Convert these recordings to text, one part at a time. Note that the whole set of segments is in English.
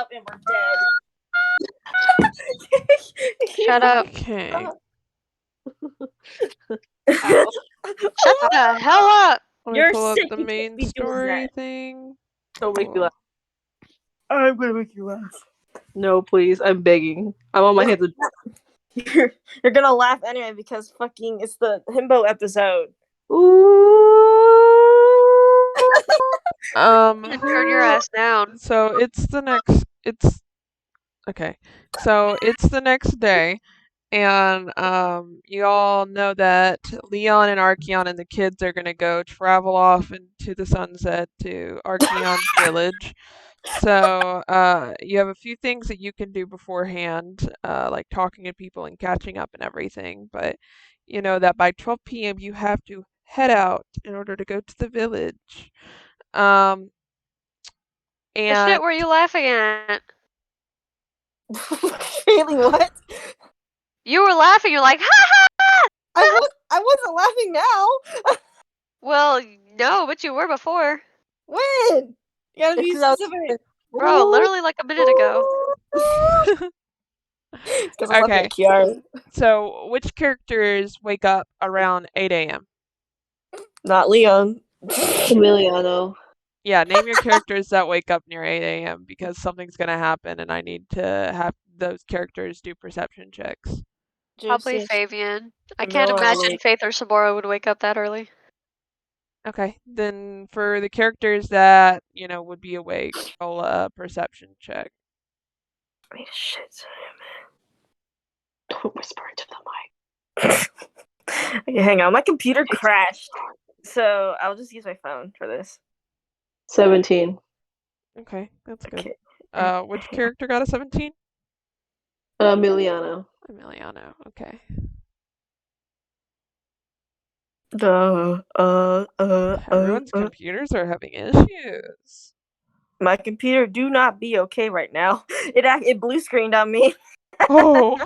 up and we're dead. Shut up. Okay. Shut the hell up! Let me You're pull up sick, the you can't main be doing story that. thing. Don't make me laugh. I'm gonna make you laugh. No, please. I'm begging. I'm on my hands. You're gonna laugh anyway because fucking it's the himbo episode. Turn your ass down. So it's the next. So it's the next day, and you all know that Leon and Archeon and the kids are gonna go travel off into the sunset to Archeon's village. So you have a few things that you can do beforehand, like talking to people and catching up and everything. But you know that by 12 p.m. you have to head out in order to go to the village. The And shit were you laughing at? Really, what? You were laughing, you're like, ha ha! I wasn't laughing now. Well, no, but you were before. When? You gotta be It's 'cause I was- specific. Bro, literally like a minute ago. Okay. So which characters wake up around 8 a.m.? Not Leon. Emiliano. Yeah, name your characters that wake up near 8 a.m. because something's gonna happen and I need to have those characters do perception checks. Probably Joseph. Fabian. I can't Camilla, imagine like- Faith or Sabora would wake up that early. Okay, then for the characters that, you know, would be awake, roll a perception check. Wait, shit. Don't whisper into the mic. Okay, hang on. My computer crashed. So I'll just use my phone for this. 17. Okay, that's good. Okay. Which character got a 17? Emiliano. Emiliano, okay. Everyone's computers are having issues. My computer do not be okay right now. It blue screened on me. Oh.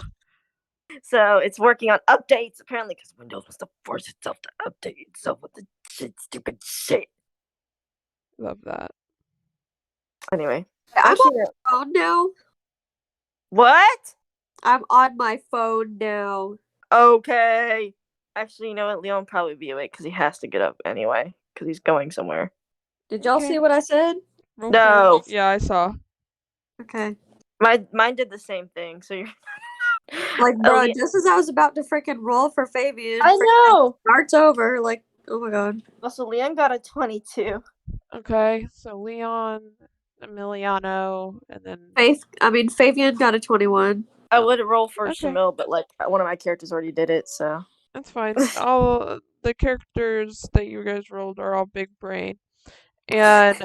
So it's working on updates apparently because Windows wants to force itself to update itself with the stupid shit. Love that. Anyway, I'm on my phone now. what? I'm on my phone now. Okay. Actually, you know what? Leon will probably be awake because he has to get up anyway because he's going somewhere. Did y'all Okay. see what I said? Roll No. for- Yeah, I saw. Okay. Mine did the same thing. So you're Like, bro, Le- just as I was about to freaking roll for Fabian, I know. start's over. Like, oh my god. Also, Leon got a 22. Okay, so Leon, Emiliano, and then Fabian got a 21. I would roll for Okay. Shamil, but like one of my characters already did it, so. that's fine. All the characters that you guys rolled are all big brain. And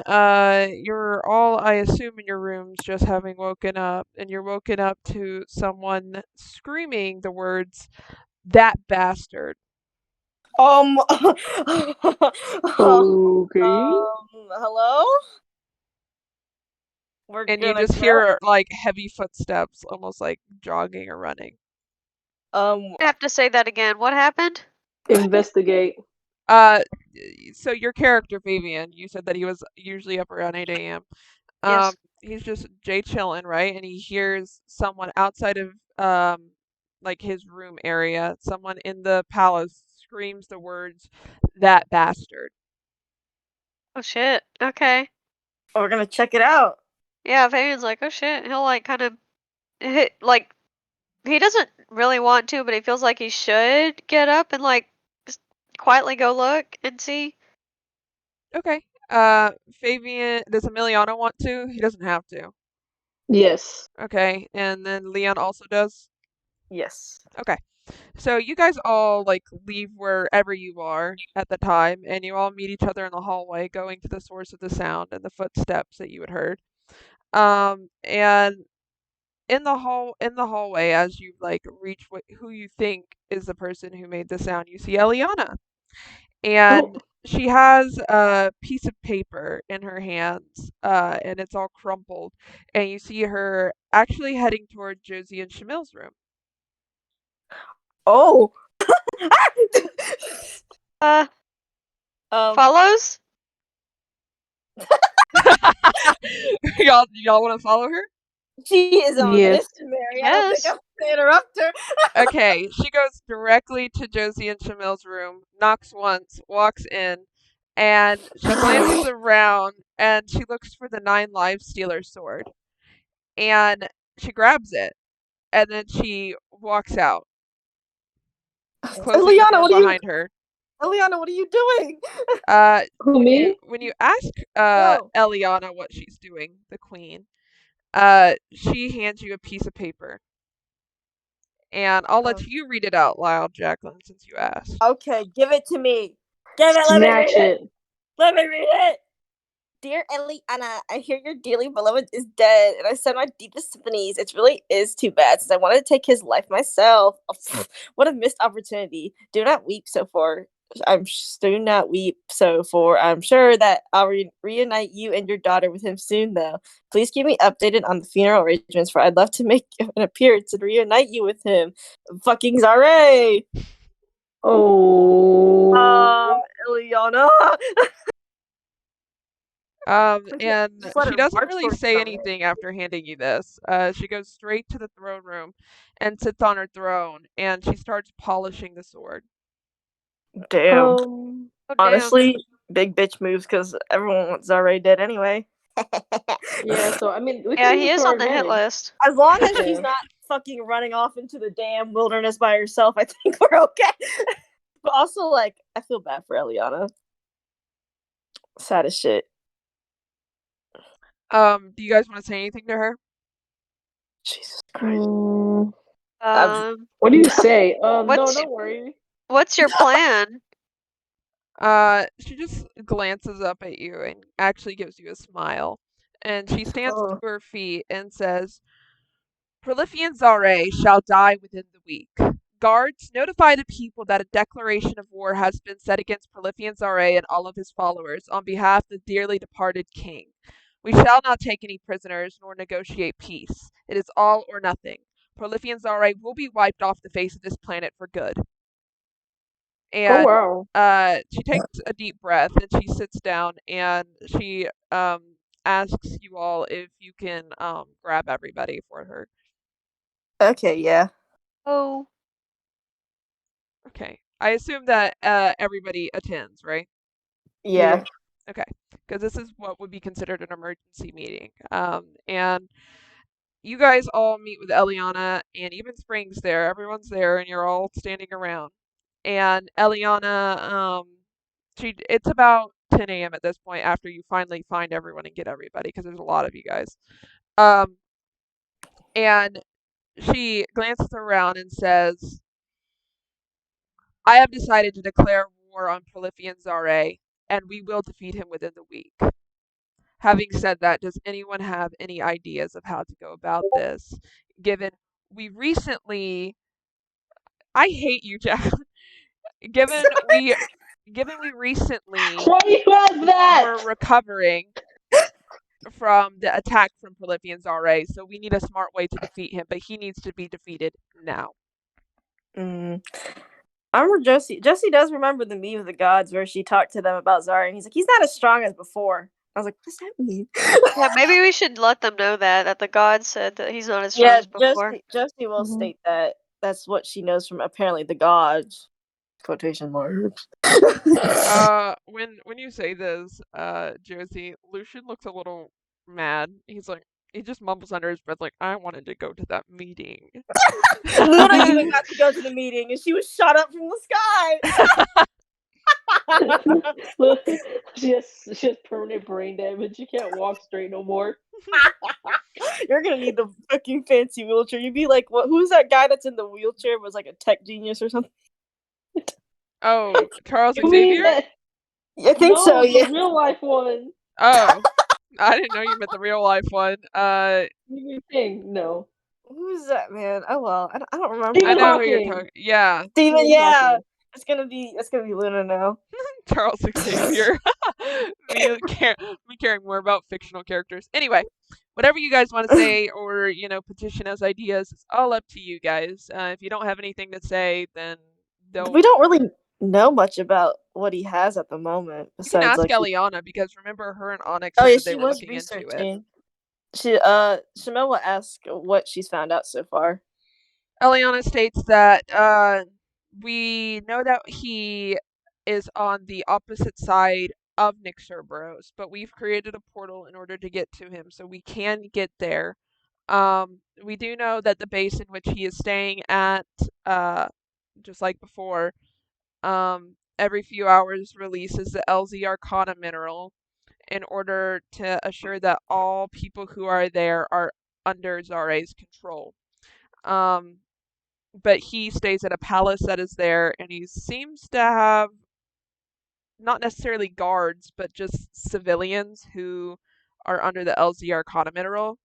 you're all, I assume, in your rooms just having woken up, and you're woken up to someone screaming the words, "That bastard." Okay. Hello? We're And you gonna just go. hear like heavy footsteps, almost like jogging or running. I have to say that again. What happened? Investigate. So your character Fabian, you said that he was usually up around 8 a.m. Yes. He's just chilling, right? And he hears someone outside of like his room area. Someone in the palace screams the words, "That bastard." Oh shit. Okay. We're gonna check it out. Yeah, Fabian's like, oh shit. He'll like kind of hit like he doesn't really want to, but he feels like he should get up and like just quietly go look and see. Okay. Fabian, does Emiliano want to? He doesn't have to. Yes. Okay, and then Leon also does. Yes. Okay. So you guys all like leave wherever you are at the time, and you all meet each other in the hallway, going to the source of the sound and the footsteps that you had heard. And in the hallway, as you like reach who you think is the person who made the sound, you see Eliana, and she has a piece of paper in her hands, and it's all crumpled, and you see her actually heading toward Josie and Shamil's room. Oh. Follows? y'all want to follow her? She is on Yes. mission, Mary. I don't think Yes. I'm gonna interrupt her. Okay, she goes directly to Josie and Shamil's room, knocks once, walks in, and she glances around and she looks for the 9 Lives Stealer sword. And she grabs it, and then she walks out, closing the Eliana, door what are you? behind her. Eliana, what are you doing? Who, me? When you ask No. Eliana what she's doing, the queen, she hands you a piece of paper. And I'll let Oh. you read it out loud, Jacqueline, since you asked. Okay, give it to me. Give it. Let me read Snatch it. it. Let me read it. Dear Eliana, I hear your dearly beloved is dead, and I send my deepest sympathies. It really is too bad, since I wanted to take his life myself. What a missed opportunity. Do not weep so far. Do not weep so for. I'm sure that I'll reunite you and your daughter with him soon, though. Please keep me updated on the funeral arrangements, for I'd love to make an appearance and reunite you with him. Fucking Zare. Oh. Eliana. And Just let she her doesn't march really towards say Zare. anything after handing you this. She goes straight to the throne room and sits on her throne, and she starts polishing the sword. Damn. Oh, damn. Honestly, big bitch moves because everyone wants Zare dead anyway. Yeah, so I mean, we Yeah, can he use is to our on the hit advantage. list. As long as she's Yeah. not fucking running off into the damn wilderness by herself, I think we're okay. But also, like, I feel bad for Eliana. Sad as shit. Do you guys want to say anything to her? Jesus Christ. Mm, I'm what do you say? No, What's- don't worry. What's your plan? She just glances up at you and actually gives you a smile. And she stands Oh. to her feet and says, Prolifian Zare shall die within the week. Guards, notify the people that a declaration of war has been set against Prolifian Zare and all of his followers on behalf of the dearly departed king. We shall not take any prisoners nor negotiate peace. It is all or nothing. Prolifian Zare will be wiped off the face of this planet for good. And Oh wow. she takes a deep breath and she sits down and she asks you all if you can grab everybody for her. Okay, yeah. Oh, Okay. I assume that everybody attends, right? Yeah. Okay. Because this is what would be considered an emergency meeting. And you guys all meet with Eliana and even Spring's there. Everyone's there and you're all standing around. And Eliana, it's about 10 a.m. at this point after you finally find everyone and get everybody because there's a lot of you guys. And she glances around and says, I have decided to declare war on Prolifian Zare, and we will defeat him within the week. Having said that, does anyone have any ideas of how to go about this? Given we recently, I hate you, Jack. Given we recently Why do you ask that? were recovering from the attack from Prolifian Zare, so we need a smart way to defeat him, but he needs to be defeated now. I remember Josie. Josie does remember the meme of the gods where she talked to them about Zara, and he's like, he's not as strong as before. I was like, what does that mean? yeah. Maybe we should let them know that the god said that he's not as strong as before. Josie will Mhm. state that. That's what she knows from apparently the gods. Quotation marks. When you say this, Josie, Lucian looks a little mad. He's like, he just mumbles under his breath, like, I wanted to go to that meeting. Luna even got to go to the meeting, and she was shot up from the sky. she has permanent brain damage. You can't walk straight no more. You're gonna need the fucking fancy wheelchair. You'd be like, what? Who's that guy that's in the wheelchair? Was like a tech genius or something? Oh, Charles You mean Xavier? that? I think so. No, Yeah. the real life one. Oh, I didn't know you meant the real life one. You think no? Who's that man? Oh well, I don't remember. I Stephen know who you're Hawking. talking. Yeah, Steven, Stephen yeah. Hawking. It's gonna be Luna now. Charles Xavier. me caring more about fictional characters. Anyway, whatever you guys want to say or petition as ideas, it's all up to you guys. If you don't have anything to say, then We don't really know much about what he has at the moment. You can Besides, ask like, Eliana because remember her and Onyx oh said yeah, that they she were was looking into it. researching. Shamel will ask what she's found out so far. Eliana states that we know that he is on the opposite side of Nick Cerberus, but we've created a portal in order to get to him, so we can get there. We do know that the base in which he is staying at, just like before, every few hours releases the LZ Arcana mineral in order to assure that all people who are there are under Zare's control. But he stays at a palace that is there, and he seems to have not necessarily guards, but just civilians who are under the LZ Arcana mineral.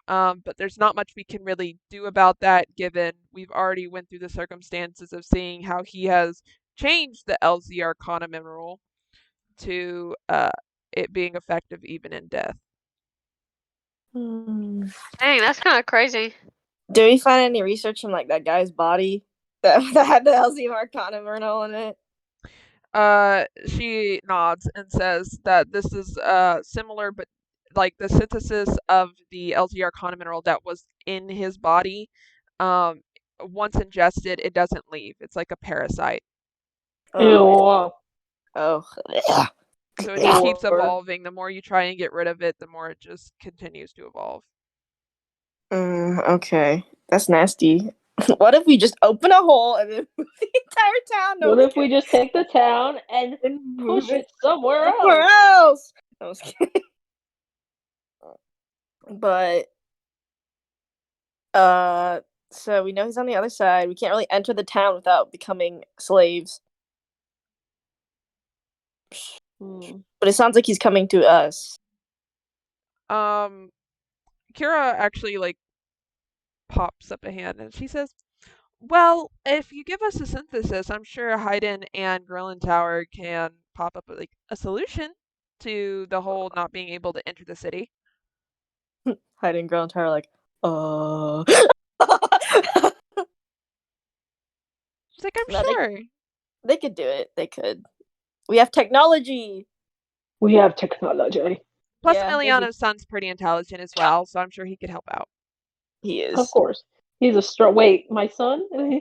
But there's not much we can really do about that, given we've already went through the circumstances of seeing how he has changed the LZ Arcana mineral to it being effective even in death. Hmm. Dang, that's kind of crazy. Do we find any research from like that guy's body that had the LZ Arcana mineral in it? She nods and says that this is similar, but like the synthesis of the LZ Arcana mineral that was in his body, once ingested, it doesn't leave. It's like a parasite. Oh, Ew. oh. So it just keeps Or- evolving. The more you try and get rid of it, the more it just continues to evolve. Okay, that's nasty. What if we just open a hole and then move the entire town? What if we just take the town and move push it somewhere somewhere else? else? I was kidding. But so we know he's on the other side. We can't really enter the town without becoming slaves. But it sounds like he's coming to us. Kira actually like pops up a hand and she says, "Well, if you give us a synthesis, I'm sure Hayden and Grillin Tower can pop up like a solution to the whole not being able to enter the city." Hiding ground tower, like, She's like, "I'm No, sure." they could do it. They could. We have technology. We have technology. Plus, Yeah, Emiliano's son's pretty intelligent as well, so I'm sure he could help out. he is. Of course. He's a strong. Wait, my son? Yeah,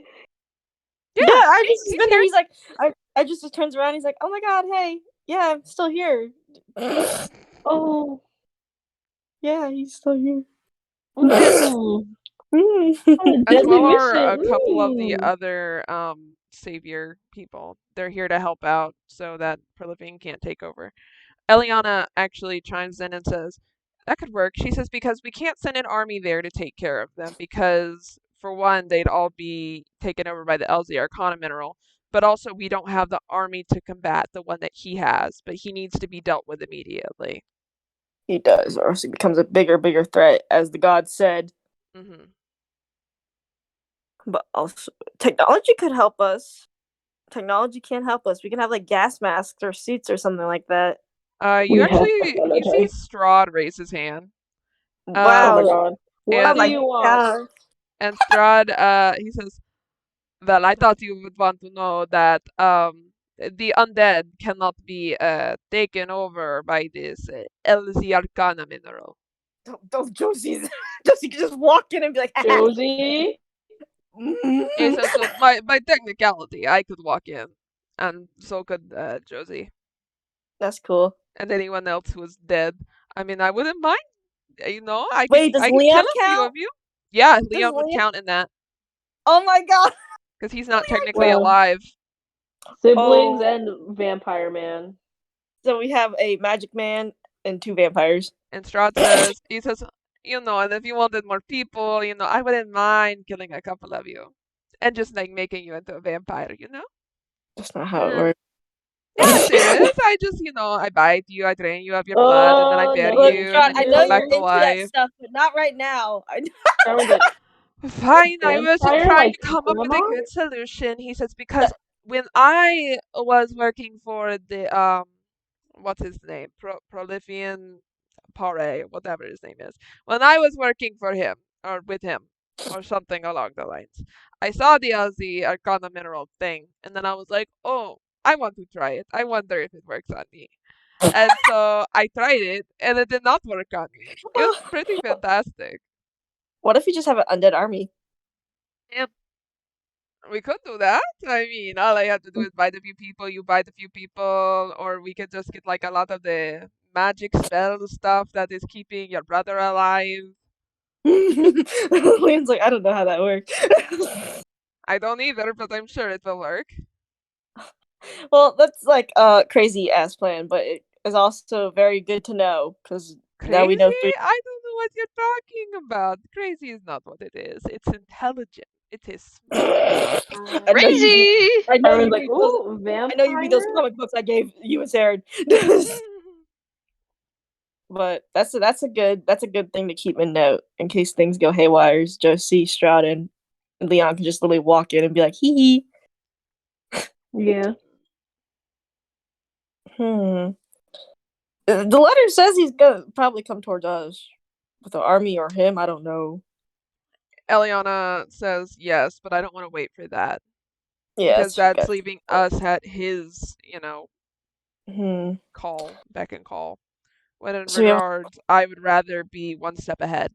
I just he's been there. here. He's like, I just turns around. He's like, oh my god, hey, yeah, I'm still here. Oh. Yeah, he's still here. Mm. Mm. On a As deadly well are a mission. couple of the Mm. other savior people. They're here to help out so that Perlivine can't take over. Eliana actually chimes in and says, "That could work." She says, "Because we can't send an army there to take care of them, because for one, they'd all be taken over by the LZ Arcana mineral, but also we don't have the army to combat the one that he has, but he needs to be dealt with immediately." He does, or else he becomes a bigger threat, as the god said. Mm-hmm. But also, technology could help us. Technology can help us. We can have like gas masks or suits or something like that. You We have actually you see technology. Strahd raise his hand. Wow. Oh my god. What and- do you want? God. And Strahd, he says, "Well, I thought you would want to know that the undead cannot be taken over by this LZ Arcana mineral." Don't Josie. Josie could just walk in and be like, Josie? He says, "So by technicality, I could walk in, and so could Josie, That's cool. and anyone else who is dead. I mean, I wouldn't mind. You know, I could, Wait, does I could Leon kill a few count? of you. Yeah, Leon would Leon- count in that Oh my god. because he's not technically Well, alive." Siblings Oh. and Vampire Man. So we have a magic man and 2 vampires. And Strahd says, he says, "You know, and if you wanted more people, you know, I wouldn't mind killing a couple of you. And just like making you into a vampire, you know?" That's not how it Yeah. works. Yes, it is. I just, you know, I bite you, I drain you of your blood, and then I Oh, bury no. Look, you, John, and then I you know come you're back to into that life. stuff, but not right now. Sounds like Fine, I was vampire, trying like to come up with a Pokemon? good solution. He says, because when I was working for the, what's his name? Prolifian Pare, whatever his name is. When I was working for him, or with him, or something along the lines, I saw the LZ Arcana mineral thing, and then I was like, oh, I want to try it. I wonder if it works on me. And so I tried it, and it did not work on me. It was pretty fantastic. What if you just have an undead army? Yeah. We could do that. I mean, all I have to do is buy the few people, you buy the few people, or we could just get like a lot of the magic spell stuff that is keeping your brother alive. Liam's like, I don't know how that works. I don't either, but I'm sure it will work. Well, that's like a crazy ass plan, but it is also very good to know because now we know Crazy? I don't know what you're talking about. Crazy is not what it is. It's intelligent. It is smart. I know you. Crazy! I know you Everyone's like, read those. ooh, I know you read those vampire? comic books I gave you and Sarah. But that's a good thing to keep in note in case things go haywire. Josie, Stroud, and Leon can just literally walk in and be like, hee hee. Yeah. The letter says he's gonna probably come towards us with the army or him. I don't know. Eliana says yes, but I don't want to wait for that. Yeah, Because that's leaving us at his, beck and call. When in So we have- regards, I would rather be one step ahead.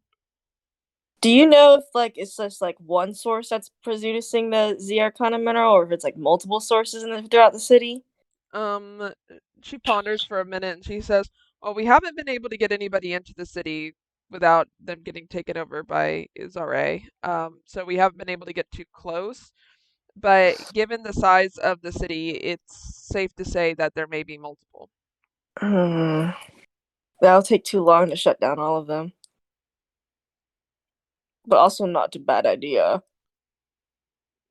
Do you know if like it's just like one source that's producing the Z Arcana mineral, or if it's like multiple sources throughout the city? She ponders for a minute and she says, "Well, we haven't been able to get anybody into the city without them getting taken over by Izare. So we haven't been able to get too close. But given the size of the city, it's safe to say that there may be multiple." That'll take too long to shut down all of them. But also not a bad idea.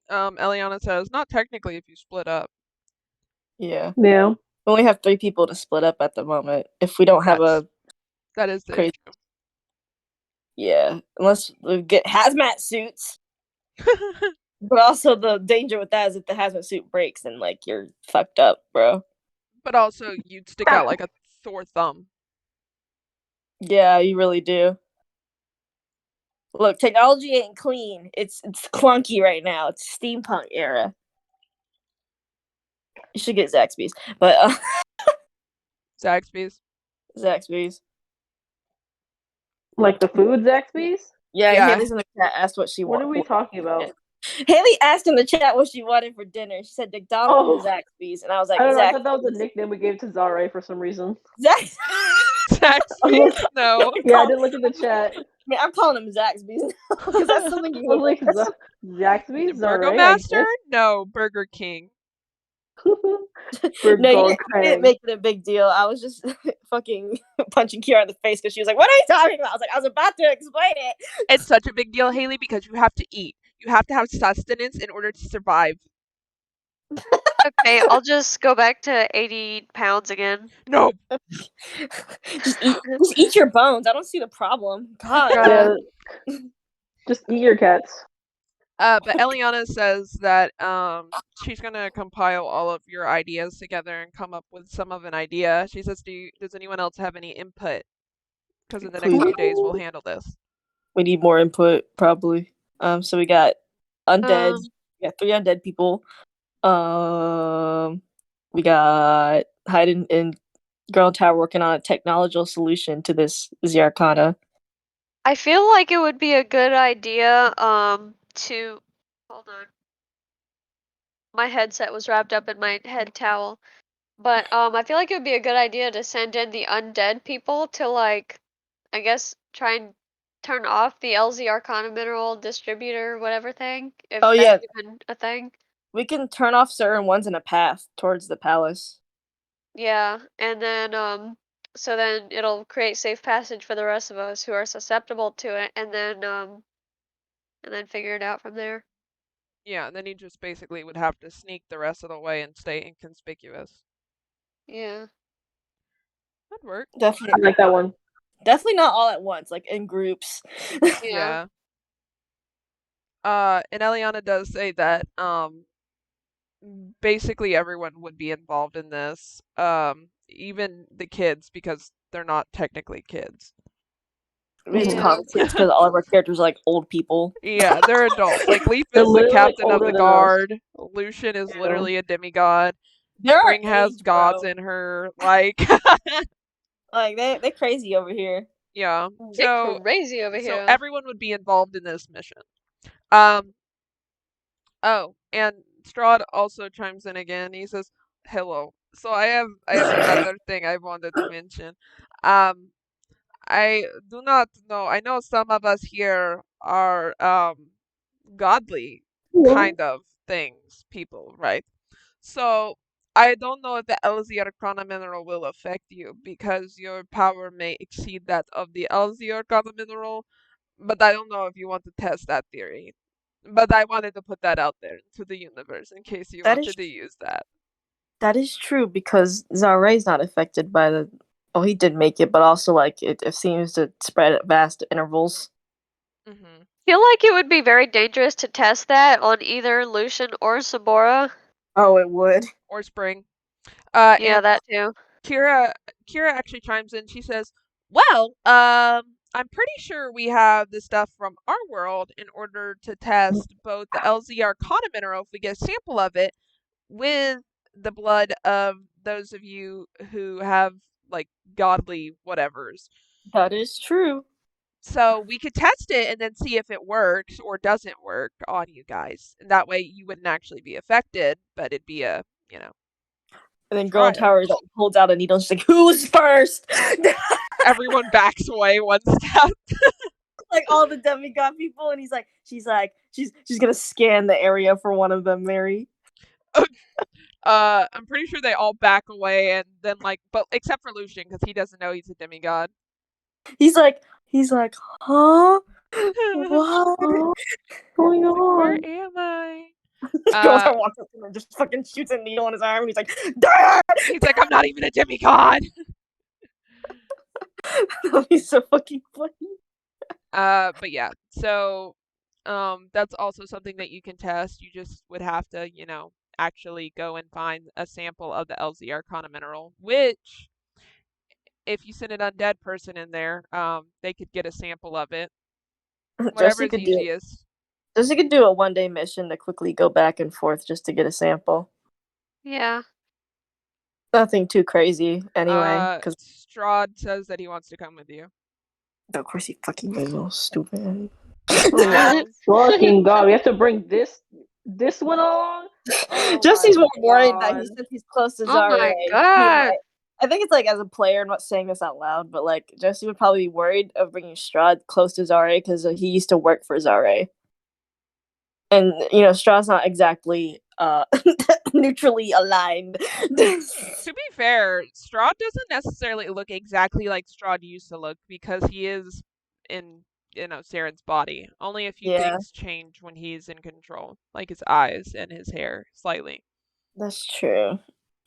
Eliana says, "Not technically if you split up." Yeah. Yeah. We only have 3 people to split up at the moment. If we don't have That is the crazy issue. Yeah. Unless we get hazmat suits. But also the danger with that is if the hazmat suit breaks, then like you're fucked up, bro. But also you'd stick out like a sore thumb. Yeah, you really do. Look, technology ain't clean. It's clunky right now. It's steampunk era. You should get Zaxby's, but Zaxby's. Zaxby's. Like the food Zaxby's? Yeah. Haley's in the chat asked what she What wanted. are we talking about? Haley asked in the chat what she wanted for dinner. She said McDonald's or Zaxby's, and I was like, I don't know. I thought Zaxby's. that was a nickname we gave to Zare for some reason. Zaxby's? No. Yeah, I didn't look at the chat. Man, I'm calling them Zaxby's because that's something you I was like, Zaxby's? Burger Zare, Master? No, Burger King. No, you didn't make it a big deal. I was just fucking punching Kiara in the face because she was like, "What are you talking about?" I was like, "I was about to explain it." It's such a big deal, Haley, because you have to eat. You have to have sustenance in order to survive. Okay, I'll just go back to 80 pounds again. No. just eat your bones. I don't see the problem. God. Yeah. Just eat your cats. But Eliana says that she's gonna compile all of your ideas together and come up with some of an idea. She says, does anyone else have any input? Because in the next few days we'll handle this. We need more input, probably. So we got undead. We got 3 undead people. We got Hayden and Girl Tower working on a technological solution to this Z Arcana. I feel like it would be a good idea to hold on. My headset was wrapped up in my head towel. But I feel like it would be a good idea to send in the undead people to like I guess try and turn off the LZ Arcana mineral distributor whatever thing. If that's even a thing. We can turn off certain ones in a path towards the palace. Yeah, and then so then it'll create safe passage for the rest of us who are susceptible to it, and then figure it out from there. Yeah, and then you just basically would have to sneak the rest of the way and stay inconspicuous. Yeah. That'd work. Definitely. I like that one. Definitely not all at once, like in groups. Yeah. And Eliana does say that basically everyone would be involved in this. Even the kids, because they're not technically kids. We just call them kids because all of our characters are like old people. Yeah, they're adults. Like Leaf They're is the literally, like, captain of older the than us. guard. Lucian is Yeah. literally a demigod. They're our Spring has age, gods bro. in her. Like, Like they crazy over here. yeah. They're So crazy over so here. everyone would be involved in this mission. Um. Oh, and Strahd also chimes in again. He says, "Hello." So I have another thing I wanted to mention. Um. I do not know. I know some of us here are godly kind of things, people, right? So I don't know if the Elzir Arcana mineral will affect you because your power may exceed that of the Elzir Arcana mineral, but I don't know if you want to test that theory. But I wanted to put that out there to the universe in case you That is wanted to use that. That is true because Zaray's not affected by the. Oh, he did make it, but also like it seems to spread at vast intervals. Hmm. Feel like it would be very dangerous to test that on either Lucian or Sabora. Oh, it would. Or Spring. Yeah, And that too. Kira actually chimes in. She says, "Well, I'm pretty sure we have the stuff from our world in order to test both the LZ Arcana mineral if we get a sample of it with the blood of those of you who have like godly whatevers. That is true. So we could test it and then see if it works or doesn't work on you guys. And that way you wouldn't actually be affected, but it'd be a, you know, And then Girl in trial. Towers like holds out a needle and she's like, "Who's first?" Everyone backs away one step. Like all the demigod people, and she's gonna scan the area for one of them, Mary. I'm pretty sure they all back away and then like, but except for Lucian because he doesn't know he's a demigod. He's like, huh? What? What's going Where on? am I? Goes and walks up to him and just fucking shoots a needle on his arm, and he's like, "Dad!" He's like, I'm not even a demigod. That'd be so fucking funny. But yeah, so that's also something that you can test. You just would have to, you know, actually go and find a sample of the LZ Arcana mineral, which if you send an undead person in there, they could get a sample of it. Whatever Jesse is could do. easiest. Jesse could do a 1-day mission to quickly go back and forth just to get a sample. Yeah. Nothing too crazy, anyway. Because Strahd says that he wants to come with you. of course he fucking is all stupid. Well, Fucking God, we have to bring this one along? Oh Jesse's my more worried that God. since he's close to Oh Zara, my he god. might- I think it's like as a player, I'm not saying this out loud, but like Jesse would probably be worried of bringing Strahd close to Zara because he used to work for Zara. And you know, Strahd's not exactly neutrally aligned. to be fair, Strahd doesn't necessarily look exactly like Strahd used to look because he is in, you know, Saren's body. Only a few Yeah. things change when he's in control, like his eyes and his hair slightly. That's true.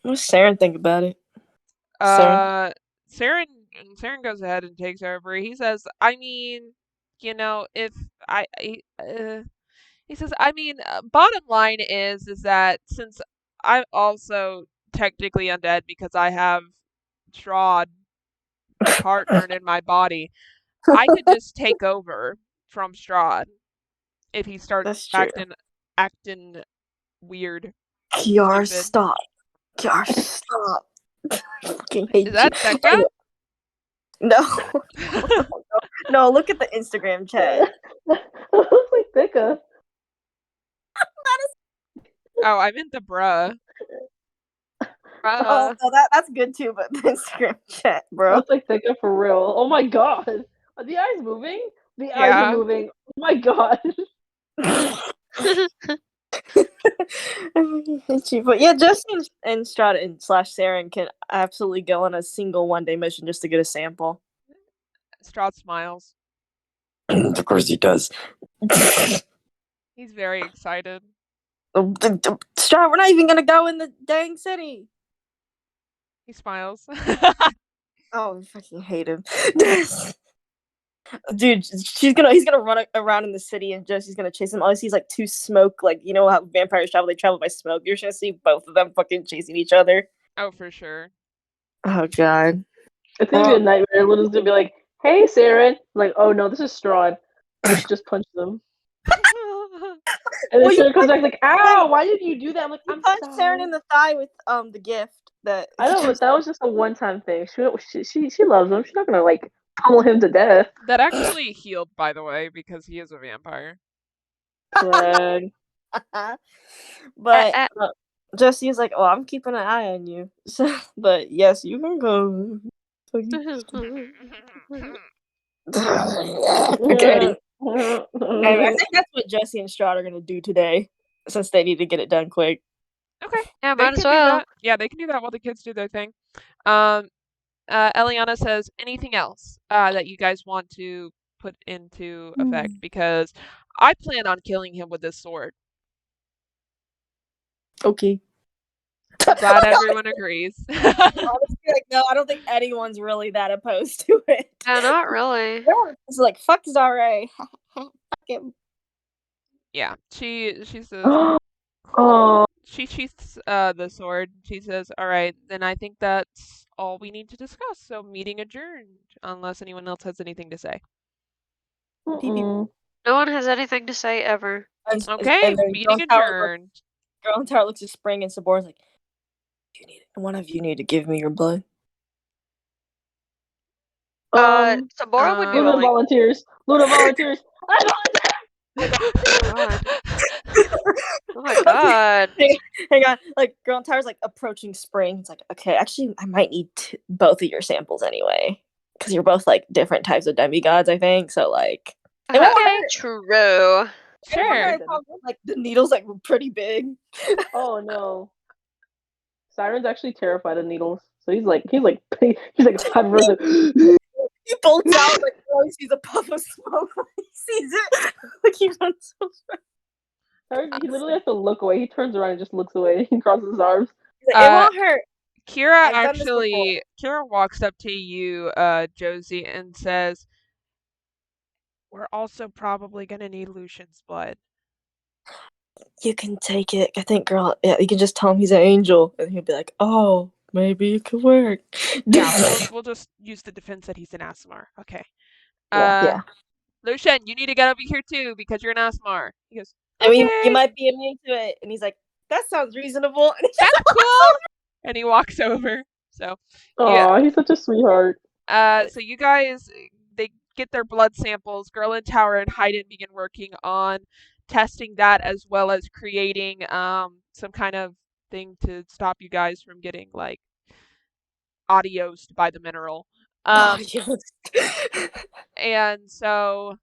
What does Saren think about it? Saren? Saren goes ahead and takes over. He says, I mean, you know, if he says, I mean, bottom line is that since I'm also technically undead because I have Strahd partnered in my body, I could just take over from Strahd if he starts That's true. acting weird. Kiara, Stupid. stop. Kiara, stop. I fucking hate Is that you. Becca? No. No, look at the Instagram chat. Looks like Becca. Oh, I meant the bruh. Oh, no, that's good too, but the Instagram chat, bro. Looks like Becca for real. Oh my God. Are the eyes moving? The eyes Yeah. are moving. Oh my God. But yeah, Justin and Strahd and slash Saren can absolutely go on a single 1-day mission just to get a sample. Strahd smiles. Of course he does. He's very excited. Strahd, we're not even gonna go in the dang city. He smiles. Oh, I fucking hate him. Dude, he's gonna run around in the city and Jesse's gonna chase him. All he sees like two smoke, like you know how vampires travel, they travel by smoke. You're just gonna see both of them fucking chasing each other. Oh, for sure. Oh god. It's gonna be a nightmare. Little's gonna be like, "Hey, Saren." Like, oh no, this is Strahd. We should just punch them. And Well, then you Sharon comes back like, punched "Ow! Why did you do that?" I'm like, you "I'm punched Sharon sorry." in the thigh with the gift that I know, but that was just a one-time thing. She loves him. She's not gonna like pummel him to death. That actually healed, by the way, because he is a vampire. Swag. but Uh, Jesse is like, "Oh, I'm keeping an eye on you." So, but yes, you can go. Okay. Anyway, I think that's what Jesse and Strahd are gonna do today, since they need to get it done quick. Okay. Yeah, They might as can do well. that. Yeah, they can do that while the kids do their thing. Eliana says, anything else that you guys want to put into effect? Because I plan on killing him with this sword. Okay. I'm glad everyone agrees. Honestly, like, no, I don't think anyone's really that opposed to it. Yeah, not really. It's like, fuck Zara. Fuck him. Yeah, she says Oh, she sheaths the sword. She says, "All right, then I think that's all we need to discuss. So meeting adjourned, unless anyone else has anything to say." mm-mm. No one has anything to say ever. Okay, and then meeting adjourned. Girl in Tower looks at Spring, and Sabor's like, one of you need to give me your blood. Sabora would be Luna willing. volunteers. Luna volunteers. I God. Oh my god. Hang on, like Girl in Tower's like approaching Spring. It's like, okay, actually, I might need both of your samples anyway, because you're both like different types of demigods, I think. So like, it won't Okay, hurt. true. It won't Sure. hurt. Like the needles like were pretty big. Oh no. Siren's actually terrified of needles. So he's like he's like 5%. He bolts out like, oh, he sees a puff of smoke when he sees it. Like he runs so fast. He literally has to look away. He turns around and just looks away. He crosses his arms. He's like, it won't hurt. Kira I've done this actually, Kira walks up to you, Josie, and says, "We're also probably gonna need Lucian's blood." You can take it. I think, girl, yeah, you can just tell him he's an angel, and he'll be like, oh, maybe it could work. Yeah, we'll just use the defense that he's an Asmar. Okay. Yeah. Lucian, you need to get over here too because you're an Asmar. He goes, I mean, "Okay, you might be immune to it. And he's like, that sounds reasonable. And he's that's cool." And he walks over. So, Oh, he's such a sweetheart. so you guys, they get their blood samples. Girl in Tower and Hayden begin working on testing that as well as creating some kind of thing to stop you guys from getting like adiosed by the mineral. And so,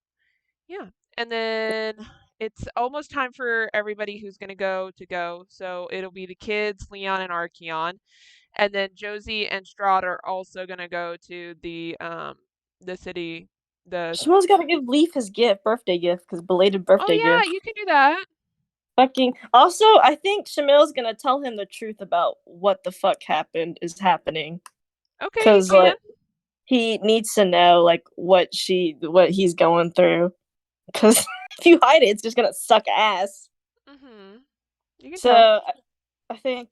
yeah. And then it's almost time for everybody who's going to go. So it'll be the kids, Leon and Archeon. And then Josie and Strahd are also going to go to the city. Shmuel's got to give Leaf his birthday gift, because belated birthday Oh, yeah, gift. you can do that. Fucking. Also, I think Shamil's going to tell him the truth about what the fuck is happening. Okay, because like he needs to know like what he's going through, because if you hide it, it's just gonna suck ass. So I think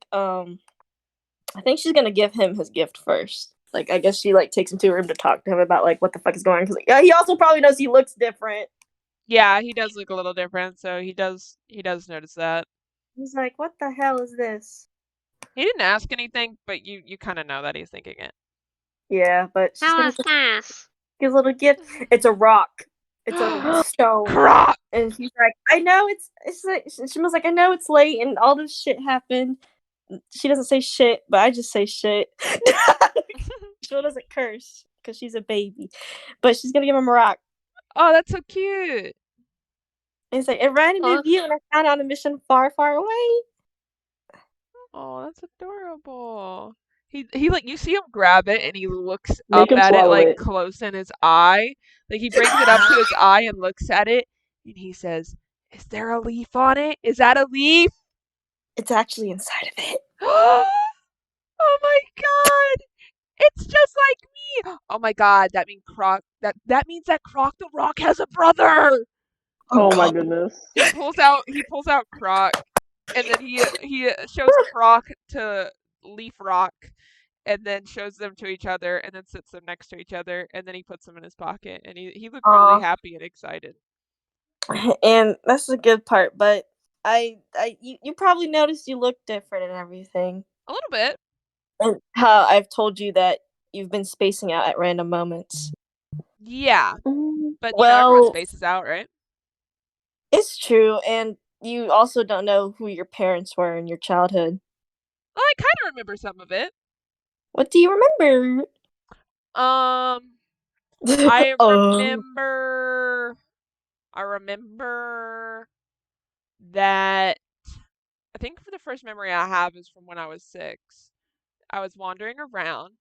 she's gonna give him his gift first. Like, I guess she like takes him to a room to talk to him about like what the fuck is going on, because he also probably knows he looks different. Yeah, he does look a little different, so he does notice that. He's like, what the hell is this? He didn't ask anything, but you kind of know that he's thinking it. Yeah, but she's How is this? His little gift. It's a rock. It's a stone. Croc! And she's like, I know it's like, she was like, I know it's late and all this shit happened. She doesn't say shit, but I just say shit. She doesn't curse because she's a baby, but she's gonna give him a rock. Oh, that's so cute. And it's like, it reminded me of you, and I found out a mission far, far away. Oh, that's adorable. He like, you see him grab it and he looks Make up him at it swallow like it. close in his eye. Like he brings it up to his eye and looks at it and he says, "Is there a leaf on it? Is that a leaf?" It's actually inside of it. Oh my god! It's just like me. Oh my god, that means Croc that Croc the Rock has a brother. Oh my goodness. He pulls out Croc, and then he shows Croc to Leaf Rock, and then shows them to each other, and then sits them next to each other, and then he puts them in his pocket, and he looked really happy and excited. And that's the good part, but you probably noticed you look different and everything. A little bit. And how I've told you that you've been spacing out at random moments. Yeah, Mm, but you know, everyone Well, spaces out, right? it's true, and you also don't know who your parents were in your childhood. Well, I kind of remember some of it. What do you remember? I Um, remember that I think for the first memory I have is from when I was 6. I was wandering around,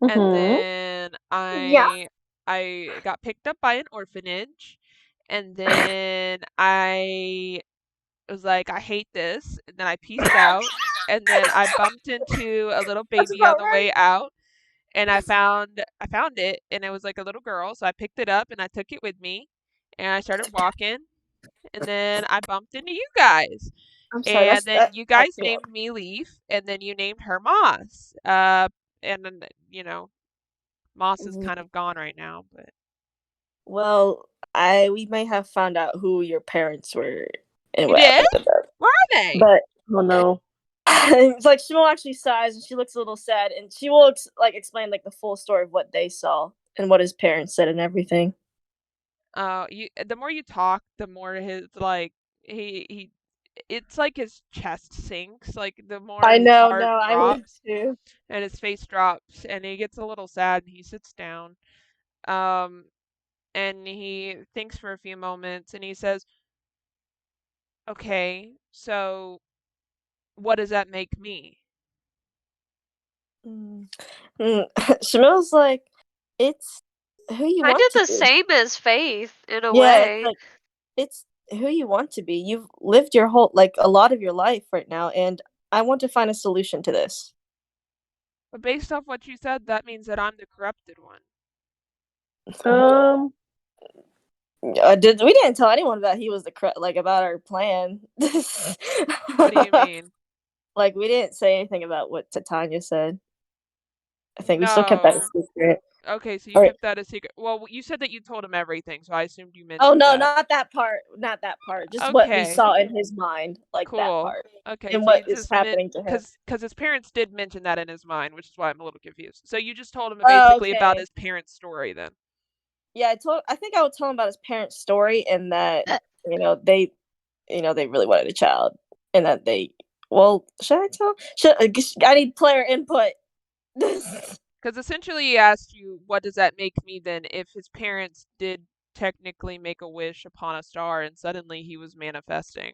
and mhm. then yeah. I got picked up by an orphanage, and then I was like, I hate this, and then I peaced out, and then I bumped into a little That's baby on about the right. way out, and I found it, and it was like a little girl, so I picked it up and I took it with me, and I started walking, and then I bumped into you guys, I'm sorry. and then you guys That's named me Leaf, and then you named her Moss. And then you know, Moss is kind of gone right now, but Well, we may have found out who your parents were and you what did? happened to them. Where are they? But Oh no. it's like Shmuel actually sighs and she looks a little sad and she will explain like the full story of what they saw and what his parents said and everything. The more you talk, the more his like he it's like his chest sinks, like the more I his know, heart no, I would drops too. and his face drops and he gets a little sad and he sits down. Um and he thinks for a few moments and he says, "Okay, so what does that make me?" Mm. Shmuel's like, it's who you Kind want of to the be. same as Faith in a Yeah, it's way. like it's who you want to be. You've lived your whole a lot of your life right now, and I want to find a solution to this. But based off what you said, that means that I'm the corrupted one. Um. We didn't tell anyone that he was about our plan. What do you mean? Like we didn't say anything about what Titania said. I think we still kept that a No. secret. Okay, so you Alright. kept that a secret. Well, you said that you told him everything, so I assumed you Oh mentioned no, that. not that part. Not that part. Just what we Okay, saw in his mind, like that cool. part, Okay, and so you what is just meant happening to him. because his parents did mention that in his mind, which is why I'm a little confused. So you just told him Oh, basically about okay. his parents' story then. Yeah, I think I would tell him about his parents' story and that they they really wanted a child and that they. Well, should I tell? I need player input. Because essentially he asked you, what does that make me then if his parents did technically make a wish upon a star and suddenly he was manifesting?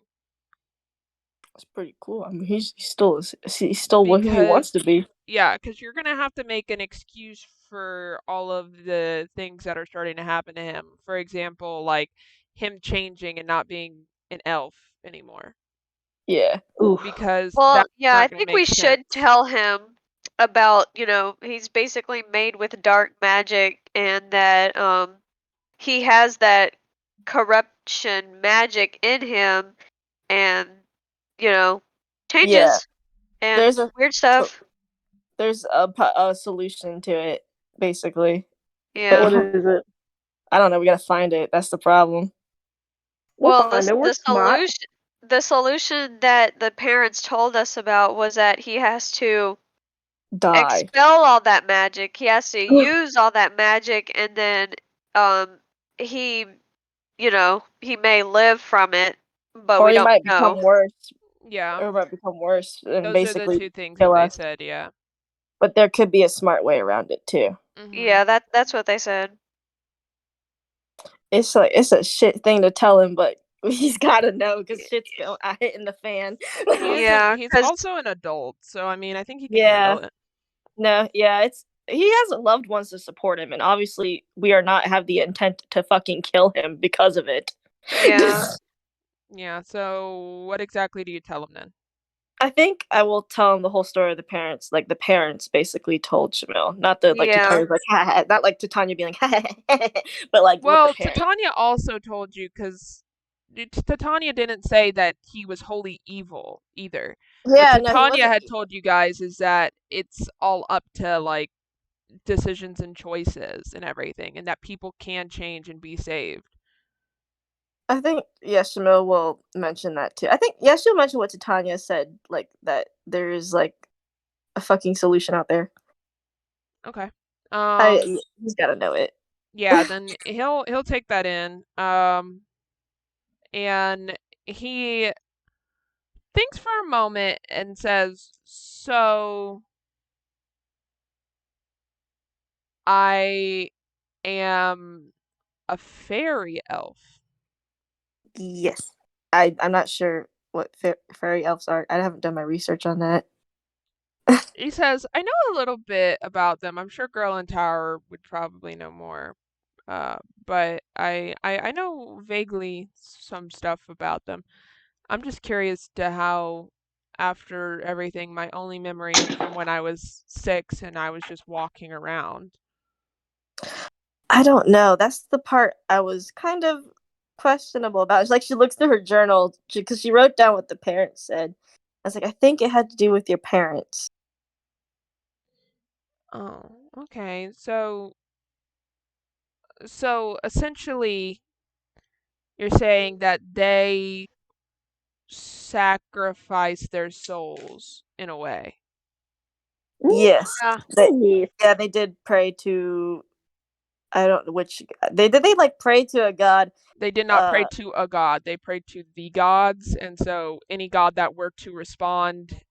That's pretty cool. I mean, he's still who he wants Because to be. yeah, because you're gonna have to make an excuse for all of the things that are starting to happen to him. For example, like him changing and not being an elf anymore, Yeah. Oof. because Well, that's yeah, I not gonna think we make should sense. tell him about, he's basically made with dark magic and that he has that corruption magic in him and, Yeah. changes and There's a weird stuff. there's a solution to it, basically. Yeah. What is it? I don't know. We gotta find it. That's the problem. We'll Well, find it. We're smart. the solution that the parents told us about was that he has to Die. expel all that magic. He has to use all that magic and then he he may live from it, but Or we he don't might know. become worse. Yeah, Or it might become worse and those are the basically two things that kill they us. said. Yeah. But there could be a smart way around it too. Yeah, that's what they said. It's it's a shit thing to tell him, but he's gotta know because shit's hitting the fan. Yeah, He's 'cause also an adult, so I mean, I think he can Yeah. handle it. No, yeah, he has loved ones to support him, and obviously we are not have the intent to fucking kill him because of it. yeah. Yeah, so what exactly do you tell him then? I think I will tell him the whole story of the parents. Like the parents basically told Shamil, not the Yeah. Titania's like ha, ha, not like Titania being like ha, ha, ha, but like Well, with the parents. Titania also told you because Titania didn't say that he was wholly evil either. Yeah, What no, he Titania wasn't. had told you guys is that it's all up to like decisions and choices and everything, and that people can change and be saved. I think Yashimo will mention that too. I think she'll mention what Titania said, like that there's like a fucking solution out there. Okay. He's gotta know it. Yeah, then he'll take that in. And he thinks for a moment and says, "So I am a fairy elf." Yes. I'm not sure what fairy elves are. I haven't done my research on that. He says, "I know a little bit about them. I'm sure Girl in Tower would probably know more. But I know vaguely some stuff about them. I'm just curious to how, after everything, my only memory is from when I was 6 and I was just walking around." I don't know. That's the part I was kind of questionable about. It's like she looks through her journal because she wrote down what the parents said. I was like, I think it had to do with your parents. Oh, okay. So essentially, you're saying that they sacrifice their souls in a way. Yes. Yeah. They, yeah, they did pray to I don't know which they like pray to a god. They did not pray to a god. They prayed to the gods, and so any god that were to respond,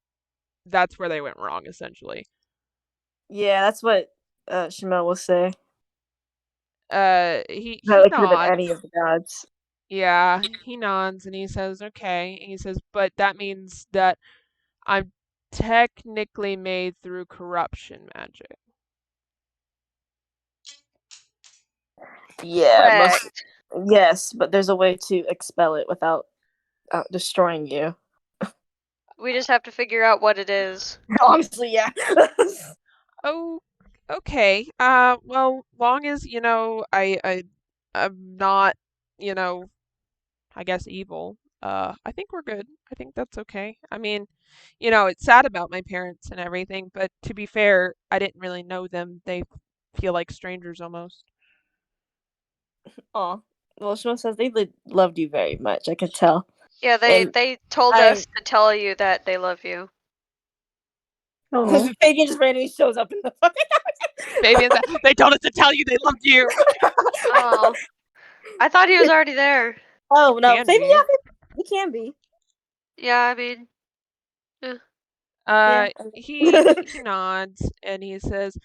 that's where they went wrong, essentially. Yeah, that's what Shimel will say. He No, it could have been nods. any of the gods. Yeah, he nods and he says, "Okay." He says, "But that means that I'm technically made through corruption magic." Yeah, Correct. yes, but there's a way to expel it without destroying you. We just have to figure out what it is. Honestly, yeah. Oh, okay. Well, long as, I'm not, I guess evil. I think we're good. I think that's okay. I mean, it's sad about my parents and everything, but to be fair, I didn't really know them. They feel like strangers almost. Aw. Well, Shimel says they loved you very much. I could tell. Yeah, And they told us to tell you that they love you. Oh, Fabian just randomly shows up in the fucking Fabian said, "They told us to tell you they loved you." Oh, I thought he was already there. Oh no, Can Fabian, be. yeah, he can be. Yeah, I mean, He nods and he says,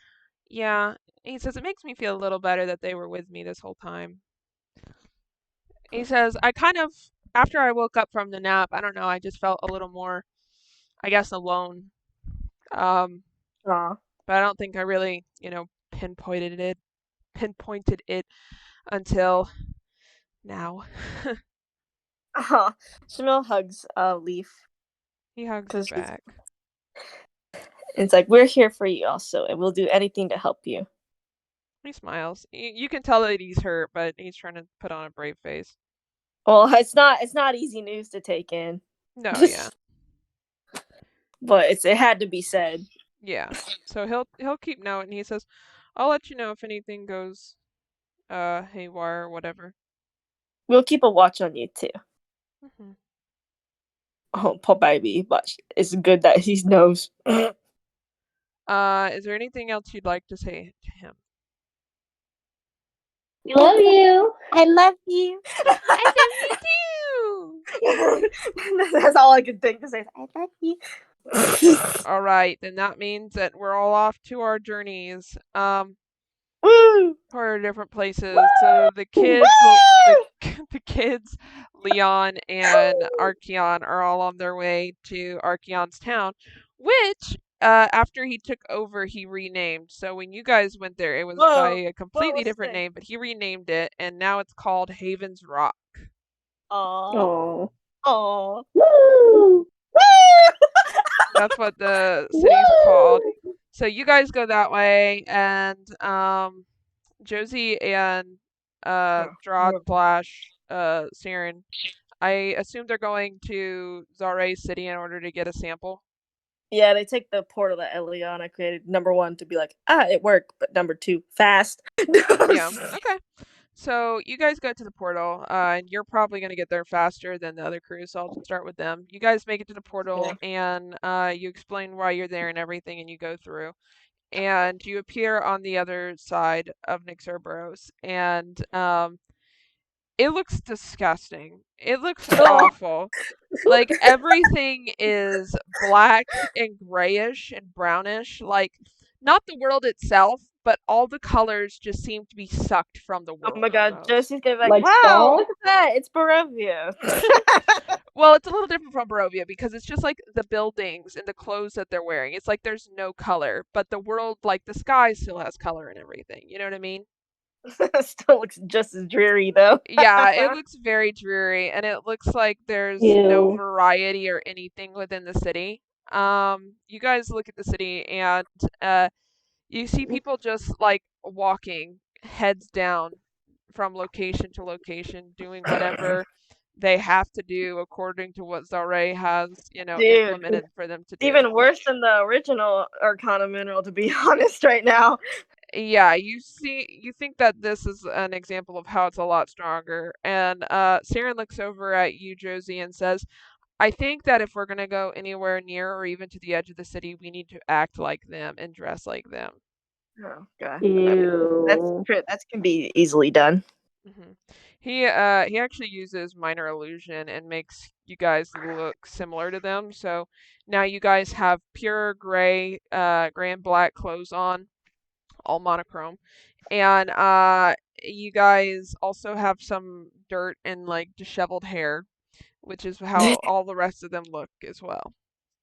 "Yeah." He says, "It makes me feel a little better that they were with me this whole time." He says, "I kind of, after I woke up from the nap, I don't know, I just felt a little more, I guess, alone. Um, Aw. but I don't think I really, pinpointed it until now." Shimel hugs Leaf. He hugs her back. It's like, we're here for you also, and we'll do anything to help you. He smiles. You can tell that he's hurt, but he's trying to put on a brave face. Well, it's not easy news to take in. No, yeah. But it had to be said. Yeah. So he'll keep note, and he says, "I'll let you know if anything goes haywire or whatever." We'll keep a watch on you too. Mm-hmm. Oh, poor baby, but it's good that he knows. Is there anything else you'd like to say to him? we love you. I love you. I love you too. That's all I could think to say. Is, I love you. All right, then that means that we're all off to our journeys. Woo! For our different places. So the kids, the kids, Leon and Archeon are all on their way to Archeon's town, which after he took over, he renamed. So when you guys went there, it was by a completely different name, but he renamed it, and now it's called Haven's Rock. Aww. Oh. Aww. Woo! That's what the city's called. So you guys go that way, and Josie and Drod Flash, Siren, I assume they're going to Zare City in order to get a sample. Yeah, they take the portal that Eliana created. Number 1 to be like, it worked, but number 2, fast. Yeah. Okay. So you guys go to the portal, and you're probably gonna get there faster than the other crew, so I'll just start with them. You guys make it to the portal, and you explain why you're there and everything, and you go through. And you appear on the other side of Nyx Ouroboros, and it looks disgusting. It looks awful. Like everything is black and grayish and brownish. Like not the world itself, but all the colors just seem to be sucked from the world. Oh my god, almost. Josie's gonna be like, Like wow, stone? look at that, it's Barovia. Well, it's a little different from Barovia because it's just like the buildings and the clothes that they're wearing. It's like there's no color, but the world, like the sky, still has color and everything. You know what I mean? Still looks just as dreary though. Yeah, it looks very dreary, and it looks like there's no Ew. variety or anything within the city. You guys look at the city, and you see people just like walking heads down from location to location, doing whatever they have to do according to what Zare has, Dude, implemented for them to do. even worse than the original Arcana mineral, to be honest, right now. Yeah, you think that this is an example of how it's a lot stronger. And Saren looks over at you, Josie, and says, I think that if we're gonna go anywhere near or even to the edge of the city, we need to act like them and dress like them. Oh god, Ew. that can be easily done. hmm he actually uses minor illusion and makes you guys look similar to them. So now you guys have pure gray and black clothes on, all monochrome, and you guys also have some dirt and like disheveled hair, which is how all the rest of them look as well.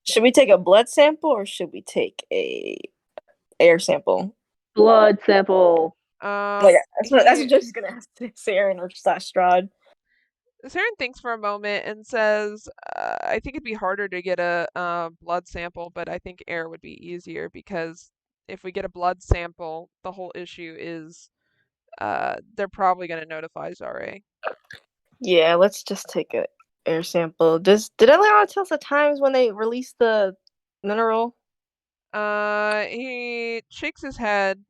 Should we take a blood sample or should we take a air sample? Blood sample. Like, that's what Josie's gonna ask Saren or Strahd. Saren thinks for a moment and says, I think it'd be harder to get a blood sample, but I think air would be easier because if we get a blood sample, the whole issue is they're probably going to notify Zare. Yeah, let's just take a air sample. Did Eliana tell us the times when they released the mineral? He shakes his head,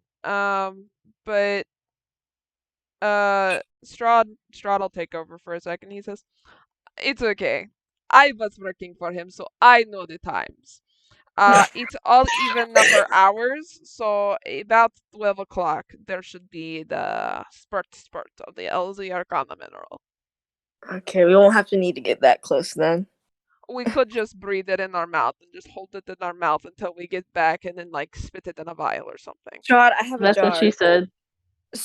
but Strahd will take over for a second. He says, it's okay. I was working for him, so I know the times. It's all even number hours, so about 12 o'clock there should be the spurt of the LZ Arcana mineral. Okay, we won't have to need to get that close then. We could just breathe it in our mouth and just hold it in our mouth until we get back and then like spit it in a vial or something. Strahd, I have a That's jar. what she said.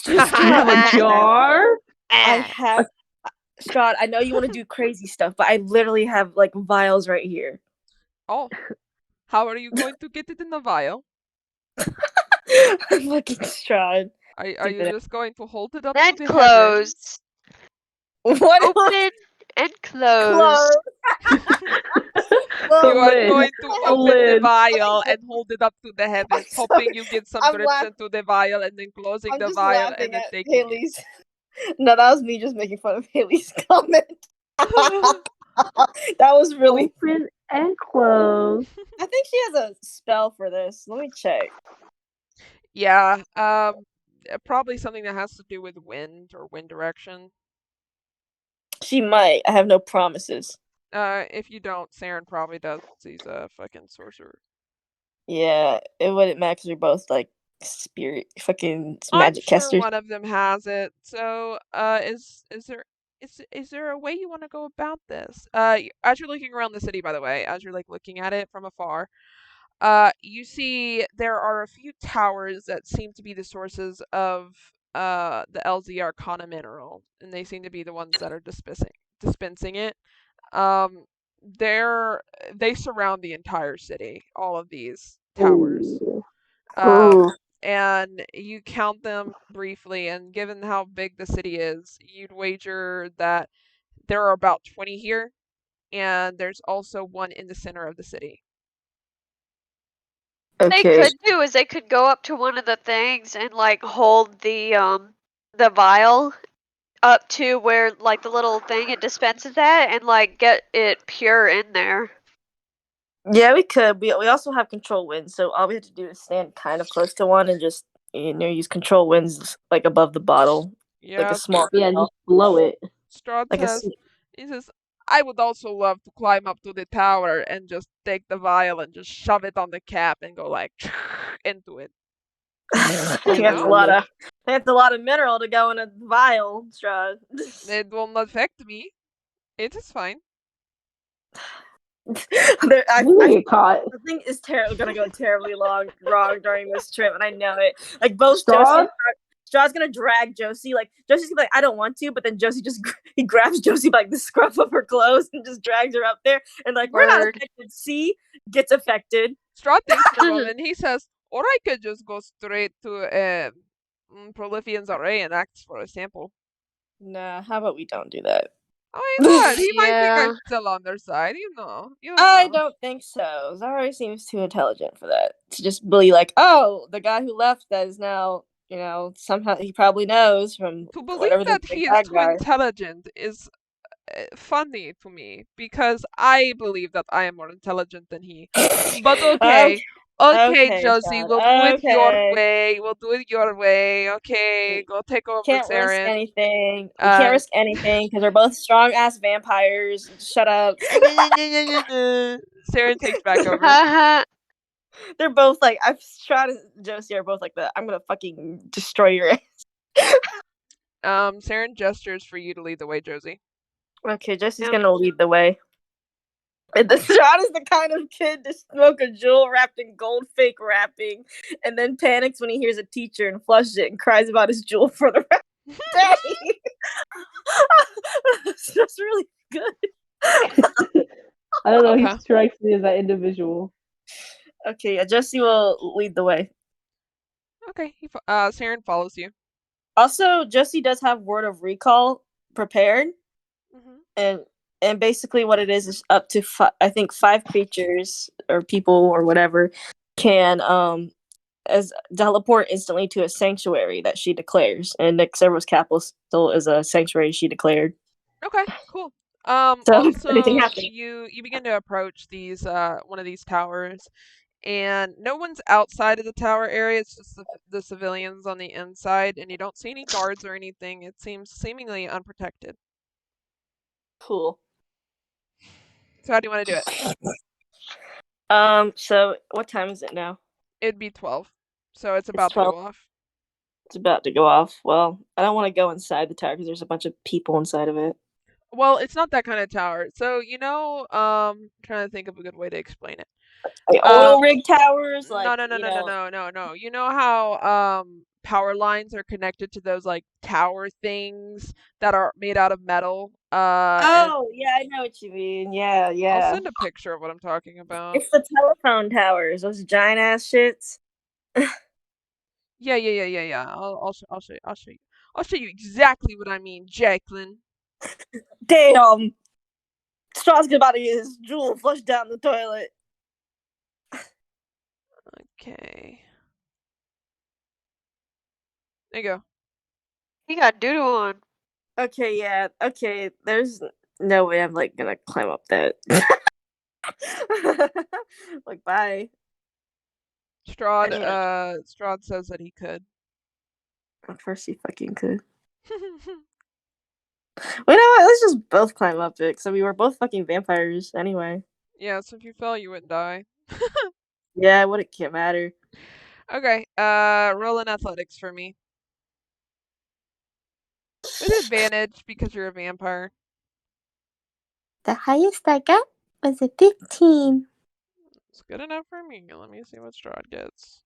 You have a jar? I have. Strahd, I know you want to do crazy stuff, but I literally have like vials right here. Oh, how are you going to get it in the vial? I'm fucking Strahd. Are you just going to hold it up And to the close. What? Open and close. You are lid. going to A open the lid. vial and hold it up to the heavens, sorry. hoping you get some I'm drips laugh- into the vial and then closing I'm the just vial laughing and then at taking it. Haley's. No, that was me just making fun of Haley's comment. That was really. Open and close. I think she has a spell for this. Let me check. Yeah, probably something that has to do with wind or wind direction. She might. I have no promises. If you don't, Saren probably does. He's a fucking sorcerer. Yeah, it wouldn't matter because we're both like spirit fucking I'm magic sure casters. one of them has it. So, is there a way you want to go about this? As you're looking around the city, by the way, as you're like looking at it from afar, you see there are a few towers that seem to be the sources of the LZ Arcana mineral, and they seem to be the ones that are dispensing it. They surround the entire city, all of these towers. Ooh. Ooh. And you count them briefly, and given how big the city is, you'd wager that there are about 20 here, and there's also one in the center of the city. What they Okay. could do is they could go up to one of the things and like hold the vial up to where like the little thing it dispenses at and like get it pure in there. Yeah, we could. We also have control winds, so all we have to do is stand kind of close to one and just use control winds like above the bottle. Yeah, a small Yeah, vial. just blow it. Strahd Like a says, he says, I would also love to climb up to the tower and just take the vial and just shove it on the cap and go like into it. I You think that's a know? lot of. That's a lot of mineral to go in a vial, Strahd. It will not affect me. It is fine. You gonna get caught. I think is gonna go terribly wrong during this trip, and I know it. Like both Strahd? Josie, Straw's gonna drag Josie. Like Josie's gonna be like, I don't want to, but then Josie just he grabs Josie by like the scruff of her clothes and just drags her up there, and like we're not Word. affected. See, gets affected. Strahd thinks for a moment. He says, or I could just go straight to Prolifian's array and ask for a sample. Nah, how about we don't do that? Why not? He might think Yeah. I'm still on their side. You know. You don't I know. don't think so. Zara seems too intelligent for that. To just be like, oh, the guy who left that is now, somehow he probably knows from To believe whatever the that big he is bad too guy. intelligent is funny to me because I believe that I am more intelligent than he. But okay. Okay, Josie, Strahd, we'll do it your okay. way. We'll do it your way. Okay, go take over, Can't risk Saren. anything. We can't risk anything because we're both strong ass vampires. Shut up. Saren takes back over. Haha. They're both like Strahd and Josie are both like that. I'm gonna fucking destroy your ass. Saren gestures for you to lead the way, Josie. Okay, Josie's Yep. gonna lead the way. And the Strahd is the kind of kid to smoke a jewel wrapped in gold fake wrapping, and then panics when he hears a teacher and flushes it and cries about his jewel for the rest of the day. That's really good. I don't know. Okay. He strikes me as that individual. Okay, yeah, Josie will lead the way. Okay, Saren follows you. Also, Josie does have word of recall prepared, Mm-hmm. and basically what it is up to I think 5 creatures or people or whatever can as teleport instantly to a sanctuary that she declares, and Cerberus Capital still is a sanctuary she declared. Okay, cool. So if anything Also, happens. you begin to approach these one of these towers, and no one's outside of the tower area. It's just the civilians on the inside, and you don't see any guards or anything. It seems seemingly unprotected. Cool. So how do you want to do it? So what time is it now? It'd be 12, so it's about to 12. go off. It's about to go off. Well, I don't want to go inside the tower because there's a bunch of people inside of it. Well, it's not that kind of tower. So trying to think of a good way to explain it. Like oil rig towers, like No. You know how power lines are connected to those like tower things that are made out of metal? Oh, yeah, I know what you mean. Yeah. I'll send a picture of what I'm talking about. It's the telephone towers, those giant ass shits. Yeah. I'll show you. I'll show you exactly what I mean, Jacqueline. Damn. Strahd's about to get his jewel flushed down the toilet. Okay. There you go. He got doo-doo on. Okay, yeah. Okay, there's no way I'm like gonna climb up that. Like, bye. Strahd says that he could. Of course he fucking could. Well, you know what? Let's just both climb up it. So we were both fucking vampires anyway. Yeah, so if you fell, you wouldn't die. Yeah, it can't matter. Okay, roll in athletics for me. With advantage because you're a vampire. The highest I got was a 15. It's good enough for me. Let me see what Strahd gets.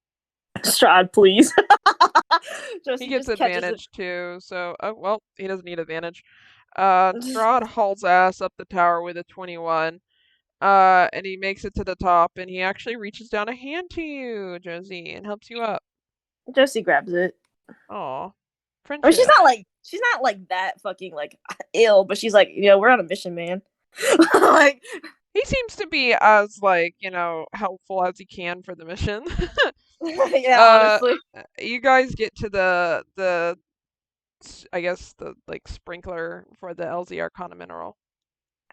Strahd, please. He gets advantage too, so well, he doesn't need advantage. Strahd hauls ass up the tower with a 21. And he makes it to the top, and he actually reaches down a hand to you, Josie, and helps you up. Josie grabs it. Aw. Friendship. I mean, she's not like that fucking like ill, but she's like, we're on a mission, man. Like, he seems to be as like, helpful as he can for the mission. yeah, honestly. You guys get to the I guess the like sprinkler for the LZ Arcana mineral.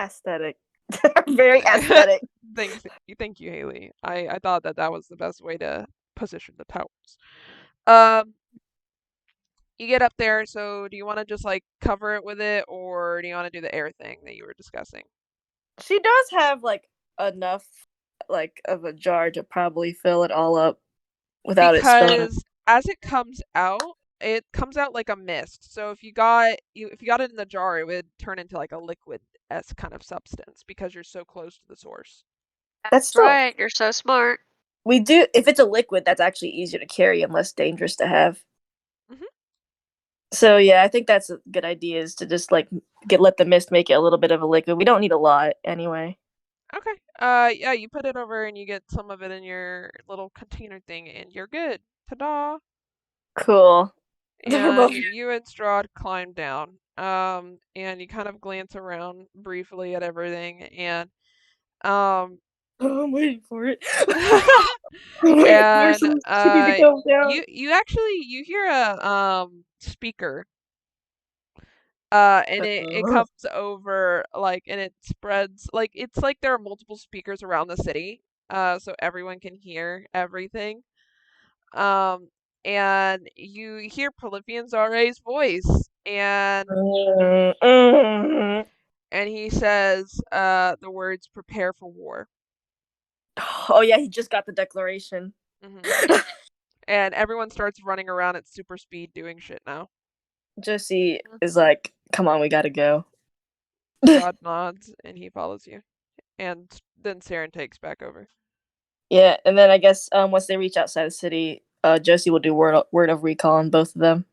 Aesthetic. Very aesthetic. Thank you, Haley. I thought that was the best way to position the towers. you get up there, so do you want to just like cover it with it, or do you want to do the air thing that you were discussing? She does have like enough like of a jar to probably fill it all up without it spilling. Because as it comes out like a mist. So if you got it in the jar, it would turn into like a liquid-esque kind of substance because you're so close to the source. That's still Right, you're so smart. we do if it's a liquid, that's actually easier to carry and less dangerous to have. Mhm. So yeah, I think that's a good idea is to just like let the mist make it a little bit of a liquid. We don't need a lot anyway. Okay. Yeah, you put it over and you get some of it in your little container thing, and you're good. Ta-da! Cool. And you and Strahd climb down. And you kind of glance around briefly at everything, and I'm waiting for it. I'm waiting for and some shitty to come down. you hear a speaker. And it comes over like and it spreads like it's like there are multiple speakers around the city, so everyone can hear everything. And you hear Polyphean Zare's voice, and he says the words "prepare for war." Oh yeah, he just got the declaration. Mhm. And everyone starts running around at super speed doing shit now. Josie is like, "Come on, we gotta go." Strahd nods and he follows you, and then Saren takes back over. Yeah, and then I guess once they reach outside the city, Josie will do word of recall on both of them.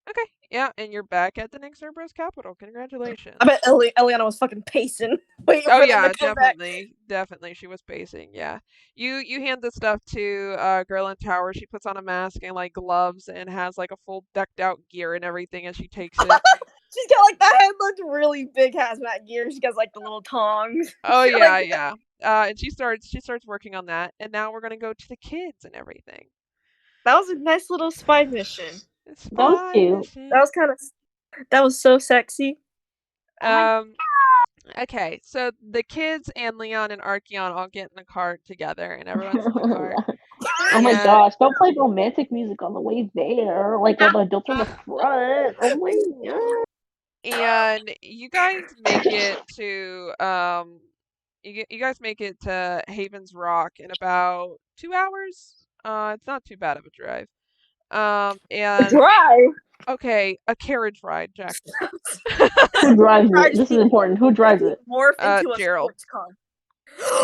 Okay, yeah, and you're back at the Nyxurber's capital. Congratulations. I bet Eliana was fucking pacing, waiting Oh for them yeah, to come back. definitely. She was pacing. Yeah, you hand the stuff to girl in tower. She puts on a mask and like gloves and has like a full decked out gear and everything as she takes it. She's got like that head looked really big hazmat gear. She got like the little tongs. Oh Shit yeah, like yeah. And she starts working on that, and now we're gonna go to the kids and everything. That was a nice little spy mission. It's That was fine cute. mission. That was so sexy. Okay, so the kids and Leon and Archeon all get in the cart together, and everyone's in the cart. Oh my And- gosh, don't play romantic music on the way there. Like all the adults on the front. Oh my god. And you guys make it to you guys make it to Havens Rock in about 2 hours. It's not too bad of a drive. And Drive. okay, a carriage ride, Jack. Who drives it? This is important. Who drives it? Morph into a Gerald. sports car.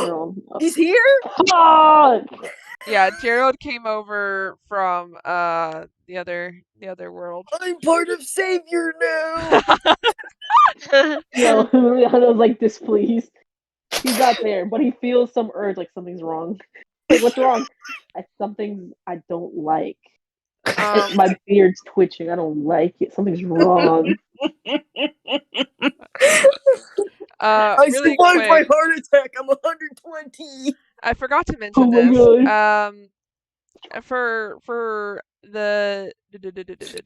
Gerald. He's here. Fuck! Yeah, Gerald came over from the other world. I'm part of Savior now. Yo, Rihanna was like displeased. He got there, but he feels some urge, like something's wrong. Like, what's wrong? Something I don't like. My beard's twitching. I don't like it. Something's wrong. I Really survived my quick, heart attack. I'm 120. I forgot to mention Oh my this. god. For the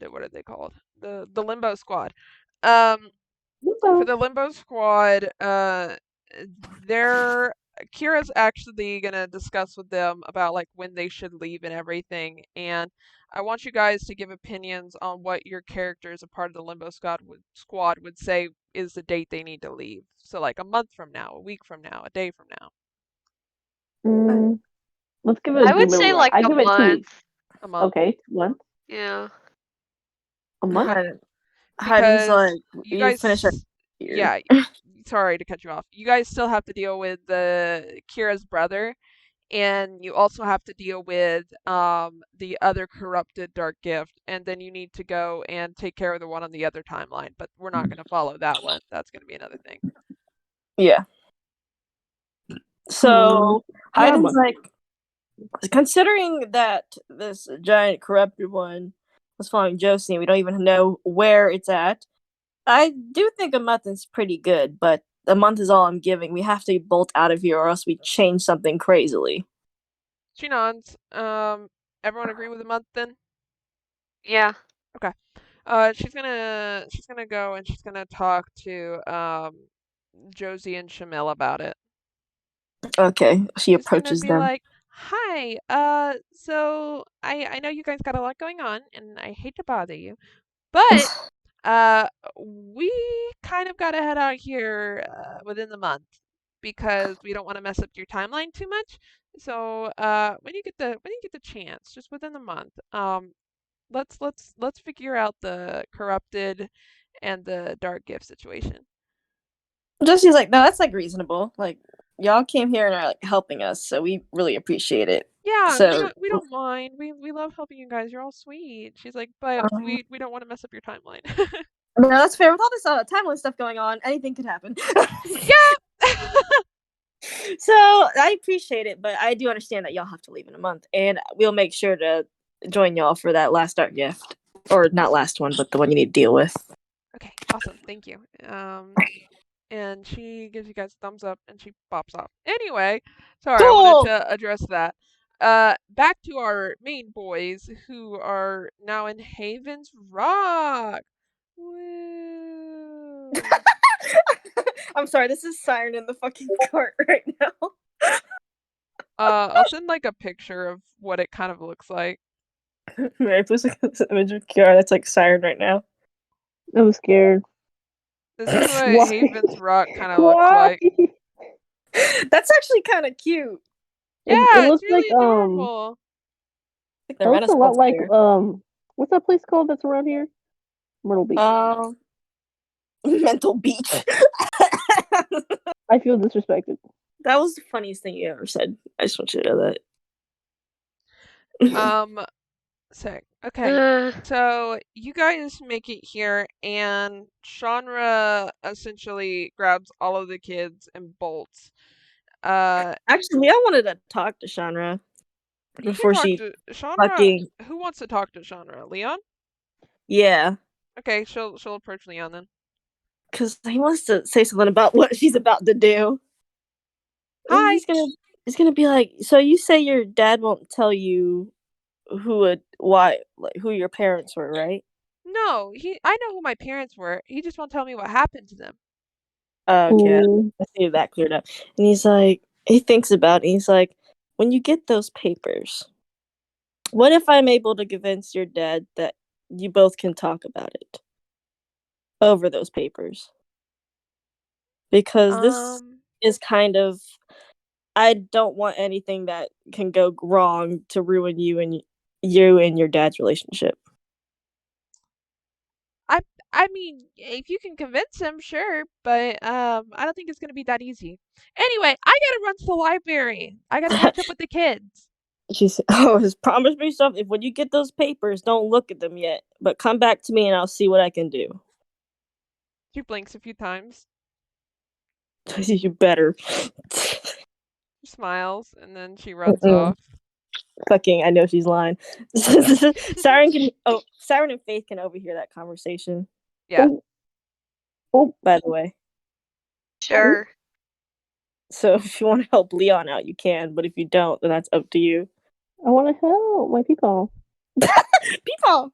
what are they called? The Limbo Squad. For the Limbo Squad, Kira's actually gonna discuss with them about like when they should leave and everything, and I want you guys to give opinions on what your characters, a part of the Limbo Squad would say is the date they need to leave. So like a month from now, a week from now, a day from now. Let's give it. I would say like I a give it 2 month. weeks. A month. Okay, 1. Yeah. A month. Heidi's like, You guys, finish it. yeah. Sorry to cut you off. You guys still have to deal with Kira's brother, and you also have to deal with the other corrupted Dark Gift, and then you need to go and take care of the one on the other timeline. But we're not going to follow that one. That's going to be another thing. Yeah. So Heiden's like, considering that this giant corrupted one was following Josie, and we don't even know where it's at, I do think a month is pretty good, but a month is all I'm giving. We have to bolt out of here, or else we change something crazily. She nods. Everyone agree with a month then? Yeah. Okay. She's gonna go and she's gonna talk to Josie and Shamil about it. Okay, she She's approaches gonna be them. like, "Hi. So I know you guys got a lot going on, and I hate to bother you, But we kind of got to head out here within the month because we don't want to mess up your timeline too much. So when you get the chance, just within the month, let's figure out the corrupted and the dark gift situation. Jesse's like, no, that's like reasonable. Like, y'all came here and are like helping us, so we really appreciate it. Yeah, So we don't mind. We love helping you guys. You're all sweet. She's like, but we don't want to mess up your timeline. no, that's fair. With all this timeline stuff going on, anything could happen. Yeah. So I appreciate it, but I do understand that y'all have to leave in a month, and we'll make sure to join y'all for that last dark gift, or not last one, but the one you need to deal with. Okay, awesome. Thank you. And she gives you guys a thumbs up and she pops off. Anyway, sorry, I wanted to address that. Back to our main boys who are now in Havens Rock. Woo. I'm sorry, this is Siren in the fucking cart right now. I'll send like a picture of what it kind of looks like. Mary, please look at this image of Kiara. That's like Siren right now. I'm scared. This is what Why? Havens Rock kind of looks Why? like. That's actually kind of cute. Yeah, it it's looks really like adorable. Like it the looks a lot Renaissance like fair. what's that place called that's around here? Myrtle Beach. Mental Beach. I feel disrespected. That was the funniest thing you ever said. I just want you to know that. Sick. Okay, so you guys make it here, and Shanra essentially grabs all of the kids and bolts. Actually, I wanted to talk to Shanra You before can she talk to Shanra. fucking. Who wants to talk to Shanra? Leon? Yeah, Okay, she'll approach Leon then. because he wants to say something about what she's about to do. Hi. He's gonna be like, so you say your dad won't tell you who your parents were, right? No, I know who my parents were. He just won't tell me what happened to them. Okay, Ooh. I see that cleared up. And he's like, he thinks about it. He's like, when you get those papers, what if I'm able to convince your dad that you both can talk about it over those papers? Because this is kind of, I don't want anything that can go wrong to ruin you and your dad's relationship. I mean, if you can convince him, sure, but I don't think it's gonna be that easy. Anyway, I gotta run to the library. I gotta catch up with the kids. She said, "Oh, just promise me something. If when you get those papers, don't look at them yet, but come back to me and I'll see what I can do." She blinks a few times, You better. she smiles, and then she runs off. Fucking, I know she's lying. Siren and Faith can overhear that conversation. Yeah. Oh, by the way. Sure. So if you want to help Leon out, you can, but if you don't, then that's up to you. I want to help my people. People.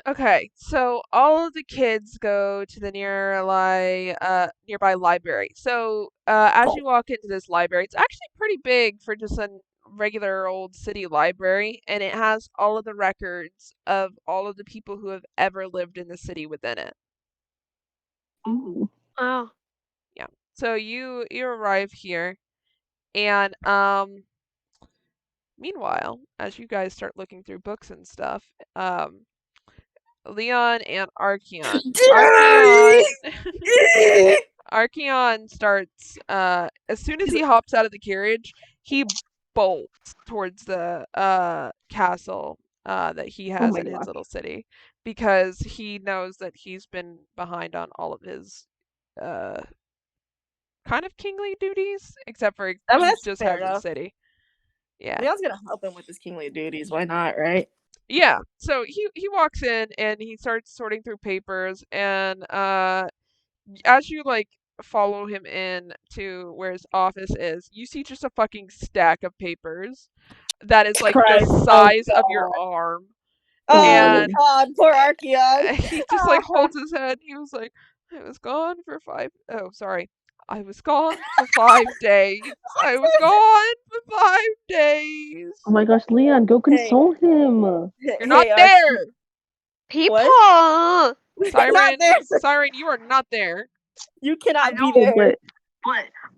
Okay, so all of the kids go to the nearby library. So as you walk into this library, it's actually pretty big for just a regular old city library, and it has all of the records of all of the people who have ever lived in the city within it. Ooh. Wow. Yeah. So you arrive here, and meanwhile, as you guys start looking through books and stuff, Leon and Archeon. Archeon starts as soon as he hops out of the carriage, he bolts towards the castle that he has in his little city, because he knows that he's been behind on all of his kind of kingly duties, except for he just has the city. Yeah. Leon's gonna help him with his kingly duties. Why not, right? Yeah. So he walks in and he starts sorting through papers, and as you like follow him in to where his office is, you see just a fucking stack of papers that is like the size of your arm. Oh and God, poor Archeon. He just like holds his head. He was like, I was gone for 5 days. I was gone for 5 days. Oh my gosh, Leon, go console him. You're not there. People. You're Siren, not there. Siren, you are not there. You cannot be No, there.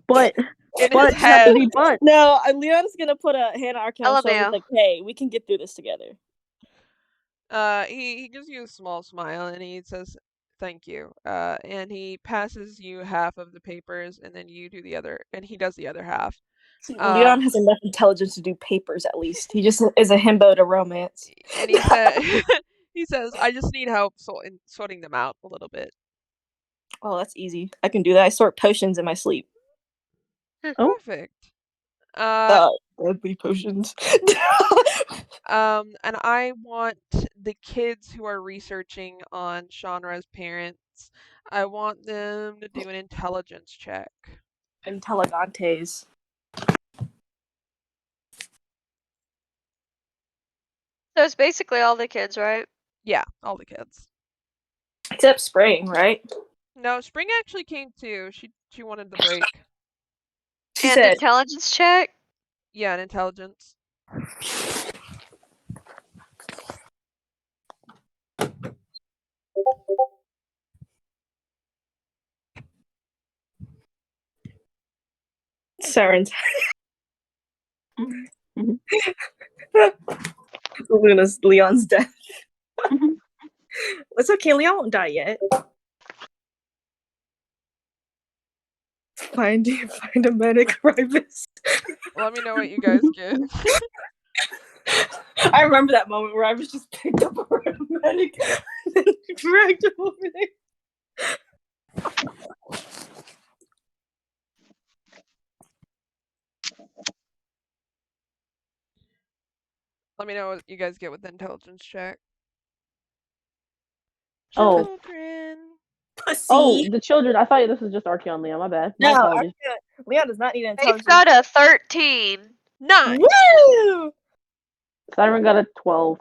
but In but his you have to head. be but. No, Leon's gonna put a hand on our shoulder. LMAO. Like, hey, we can get through this together. He gives you a small smile and he says, "Thank you." And he passes you half of the papers, and then you do the other, and he does the other half. See, Leon has enough intelligence to do papers. At least he just is a himbo to romance. And he said, he says, "I just need help sorting them out a little bit." Oh, that's easy. I can do that. I sort potions in my sleep. Oh. Perfect. Deadly potions. And I want the kids who are researching on Shanra's parents, I want them to do an intelligence check. Intelligantes. So it's basically all the kids, right? Yeah, all the kids. Except Spring, right? No, Spring actually came too. She wanted the break. She And said, intelligence check. Yeah, an intelligence. Siren's. Mhm. Leon's death. It's okay, Leon won't die yet. Find a medic, Rivus. Let me know what you guys get. I remember that moment where I was just picked up a medic and then dragged him over there. Let me know what you guys get with the intelligence check. Oh. Children. Pussy. Oh, the children. I thought this was just Archie on Leon. My bad. My No, apologies. Leon does not need They've intelligence. got a 13. Nice. Woo! Siren got a 12.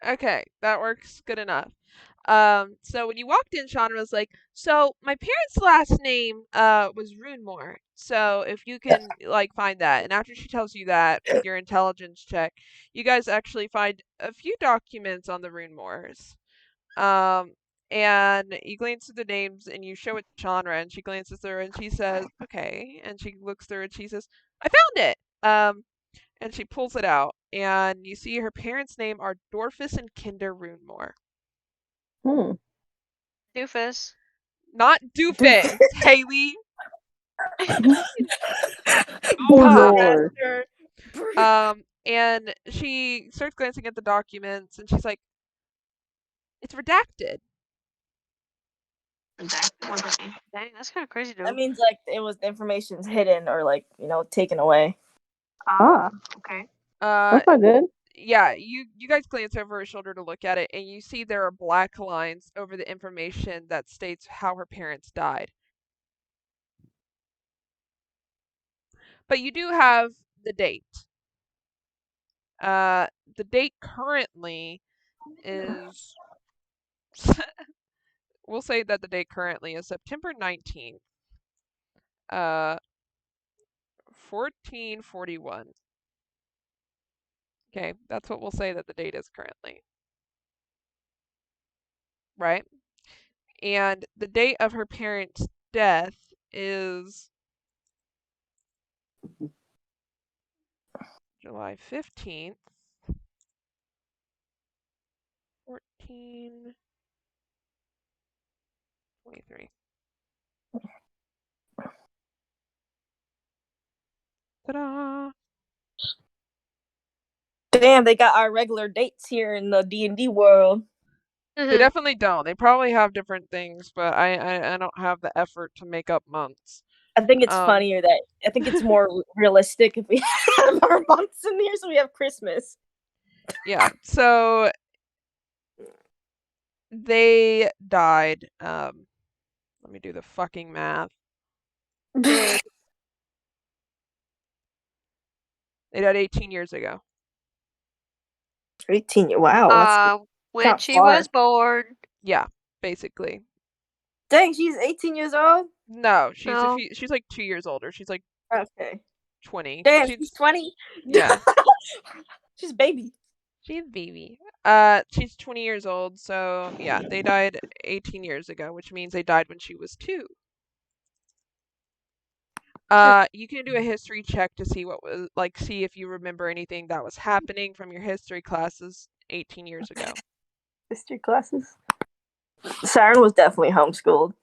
Okay, that works good enough. So when you walked in, Chandra was like, "So my parents' last name was Runemore. So if you can like find that." And after she tells you that with your intelligence check, you guys actually find a few documents on the Runemores. And you glance through the names and you show it to Chandra, and she glances through and she says, "Okay." And she looks through and she says, "I found it." And she pulls it out, and you see her parents' name are Dorfus and Kinder Runemore. Doofus. Not Doofus, Haley. Lord. And she starts glancing at the documents, and she's like, "It's redacted." Dang, that's kind of crazy, dude. That means like it was the information's hidden or like taken away. Ah, okay. that's not good. Yeah, you guys glance over her shoulder to look at it, and you see there are black lines over the information that states how her parents died. But you do have the date. The date currently is we'll say that the date currently is September 19th. 1441. Okay, that's what we'll say that the date is currently. Right? And the date of her parents' death is July 15th. 1423. Ta-da! Damn, they got our regular dates here in the D&D world. They definitely don't. They probably have different things, but I don't have the effort to make up months. I think it's funnier that I think it's more realistic if we have our months in here, so we have Christmas. Yeah. So they died. Let me do the fucking math. They died 18 years ago. 18. Wow. That's when not she far. was born. Yeah, basically. Dang, she's 18 years old? No, she's No. she's like 2 years older. She's like Okay. 20. Damn, she's 20? Yeah. She's a baby. She's a baby. She's 20 years old, so yeah, they died 18 years ago, which means they died when she was 2. You can do a history check to see what was see if you remember anything that was happening from your history classes 18 years ago. History classes. Siren was definitely homeschooled.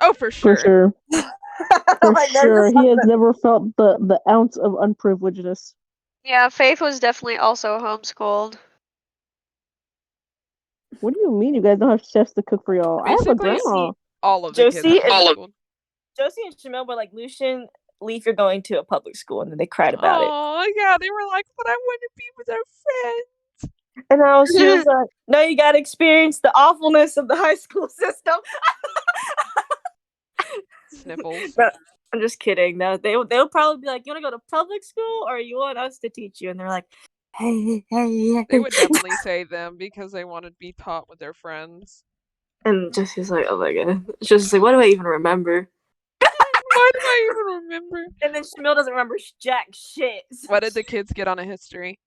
Oh, for For sure. sure. For Like, there's sure. just He has something- never felt the ounce of unprivilegedness. Yeah, Faith was definitely also homeschooled. What do you mean you guys don't have chefs to cook for y'all? I have a Basically, grandma. all of the kids Josie are and- homeschooled. Josie and Shamil were like, Lucian, Leaf, you're going to a public school, and then they cried about it. Oh, yeah, they were like, but I want to be with our friends. And now she was like, no, you gotta experience the awfulness of the high school system. Sniffles. No, I'm just kidding. No, they'll probably be like, you want to go to public school or you want us to teach you? And they're like, hey. They would definitely say them because they want to be taught with their friends. And Jesse's like, oh my god. Jesse's like, what do I even remember? Why do I even remember? And then Shamil doesn't remember jack shit. What did the kids get on a history?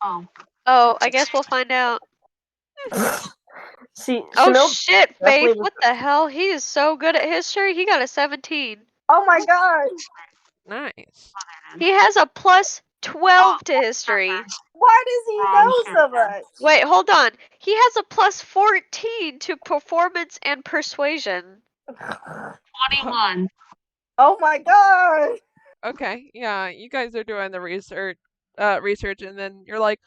Oh, I guess we'll find out. See, Oh Shamil. shit, definitely Faith! was- What the hell? He is so good at history. He got a 17. Oh my god. Nice. He has a plus 12 to history. Why does he know so much? Wait, hold on. He has a plus 14 to performance and persuasion. 21. Oh my god. Okay, yeah, you guys are doing the research, and then you're like,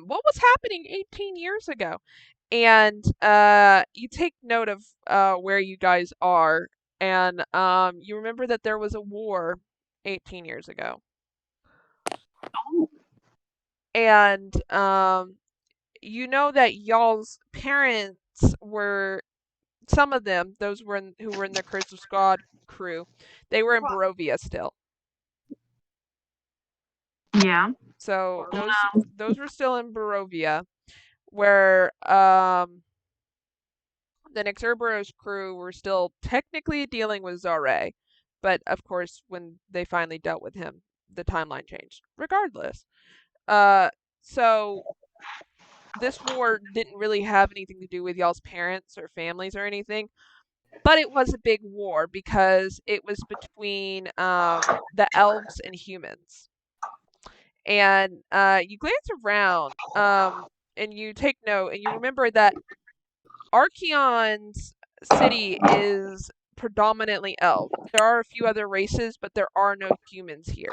what was happening 18 years ago? And you take note of where you guys are, and you remember that there was a war 18 years ago. And you know that y'all's parents were, some of them, those who were in the Curse of Squad crew, they were in Barovia still. Yeah. So those were still in Barovia, where the Nixerberos crew were still technically dealing with Zare, but of course when they finally dealt with him, the timeline changed. Regardless, so this war didn't really have anything to do with y'all's parents or families or anything, but it was a big war because it was between the elves and humans. And you glance around and you take note and you remember that Archeon's city is predominantly elf. There are a few other races, but there are no humans here.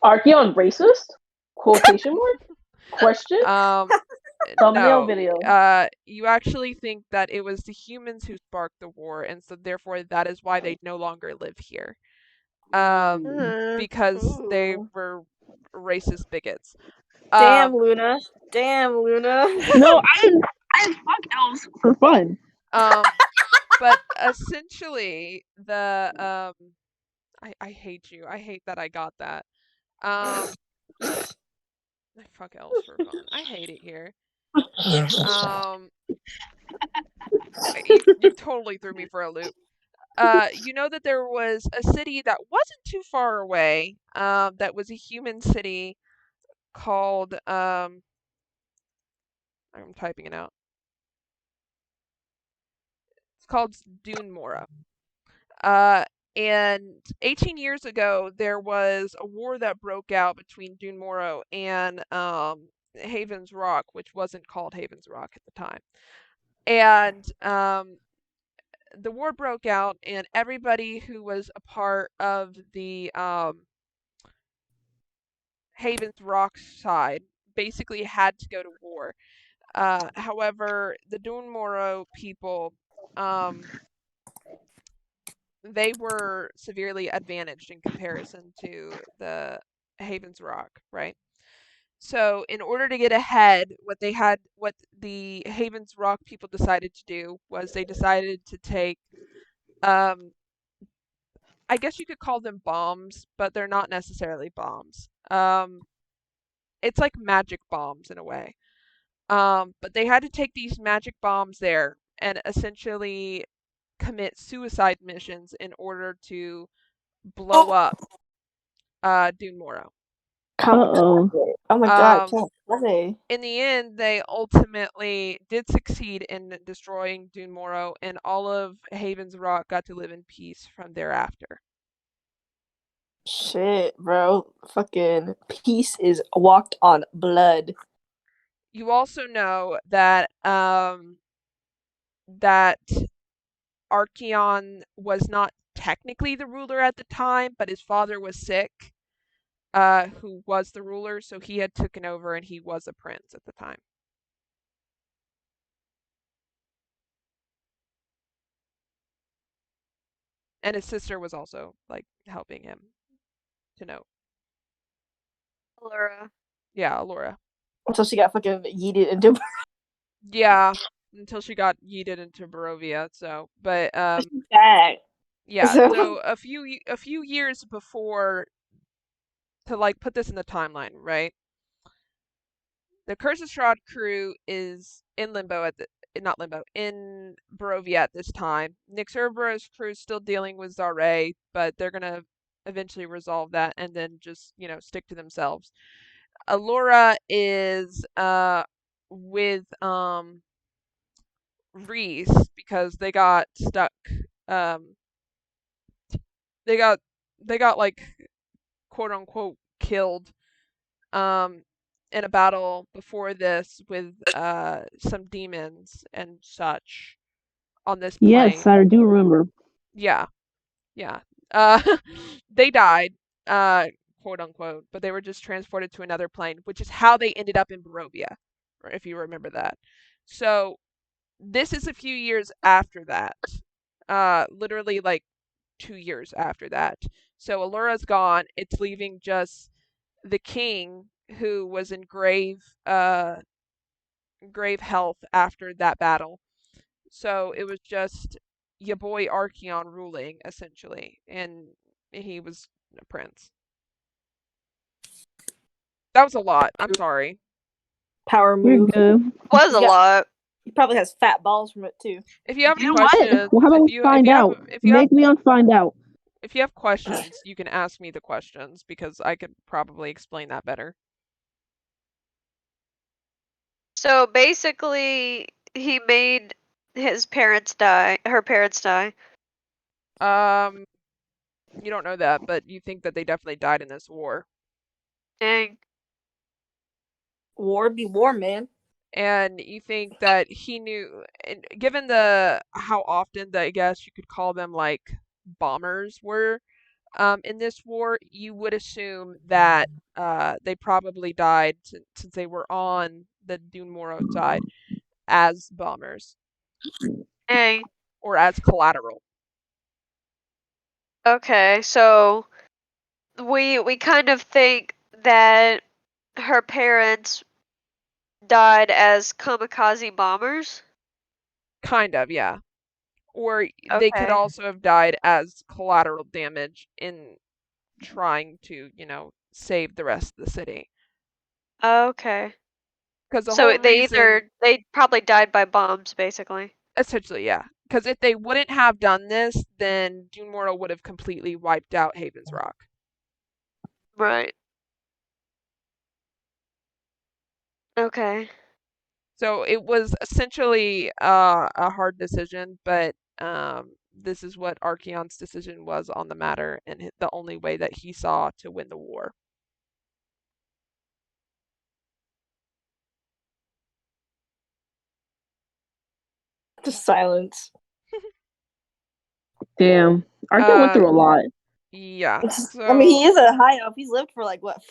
Archeon racist? Quotation mark? Question? Thumbnail No. video. You actually think that it was the humans who sparked the war, and so therefore that is why they no longer live here. Because they Ooh. were racist bigots. Damn, Luna. Damn, Luna. No, I didn't fuck elves for fun. But essentially the I hate you. I hate that I got that. I fuck elves for fun. I hate it here. You totally threw me for a loop. You know that there was a city that wasn't too far away, that was a human city called, I'm typing it out. It's called Dune Mora. And 18 years ago, there was a war that broke out between Dune Mora and Haven's Rock, which wasn't called Haven's Rock at the time. And the war broke out, and everybody who was a part of the Haven's Rock side basically had to go to war. However, the Dune Mora people, they were severely advantaged in comparison to the Haven's Rock, right? So in order to get ahead, what the Haven's Rock people decided to do was they decided to take, I guess you could call them bombs, but they're not necessarily bombs. It's like magic bombs in a way. But they had to take these magic bombs there and essentially commit suicide missions in order to blow up Dune Mora. Uh-oh. Oh my god, Um, Kamikaze. in the end, they ultimately did succeed in destroying Dune Moro, and all of Haven's Rock got to live in peace from thereafter. Shit, bro. Fucking peace is walked on blood. You also know that that Archeon was not technically the ruler at the time, but his father was sick, who was the ruler, so he had taken over and he was a prince at the time. And his sister was also like helping him to know. Allura. Yeah, Alora. Until she got fucking yeeted into. Yeah, until she got yeeted into Barovia. So, but back. yeah. So- So a few years before, to like put this in the timeline, right? The Curse of Strahd crew is in limbo not limbo, in Barovia at this time. Nick Cerbero's crew is still dealing with Zareh, but they're gonna eventually resolve that and then just, stick to themselves. Allura is with Rhys because they got stuck. Um, they got like quote unquote killed in a battle before this with some demons and such on this plane. Yes, I do remember. Yeah. Uh, they died, quote unquote, but they were just transported to another plane, which is how they ended up in Barovia, or if you remember that. So this is a few years after that. Literally like 2 years after that. So Allura's gone. It's leaving just the king, who was in grave health after that battle. So it was just your boy Archeon ruling, essentially, and he was a prince. That was a lot. I'm sorry. Power You're move. good. Was a Yeah. lot. He probably has fat balls from it too. If you have any You know what? questions, Well, how about if we you find out? if you have Make me on find out. if you have questions, you can ask me the questions because I could probably explain that better. So basically, he made her parents die. You don't know that, but you think that they definitely died in this war. Dang. War be war, man. And you think that he knew, and given the how often I guess you could call them like bombers were in this war, you would assume that they probably died since they were on the Dune Moro side as bombers Dang. or as collateral. Okay, so we kind of think that her parents died as kamikaze bombers. Kind of, yeah. Or they could Okay. also have died as collateral damage in trying to, save the rest of the city. Okay. Because the So whole reason, they probably died by bombs, basically. essentially, yeah. Because if they wouldn't have done this, then Dune Moro would have completely wiped out Haven's Rock. Right. Okay. So it was essentially a hard decision, but this is what Archeon's decision was on the matter, and the only way that he saw to win the war. Just silence. Damn. Arkin went through a lot. Yeah. I mean, he is a high elf. He's lived for like what,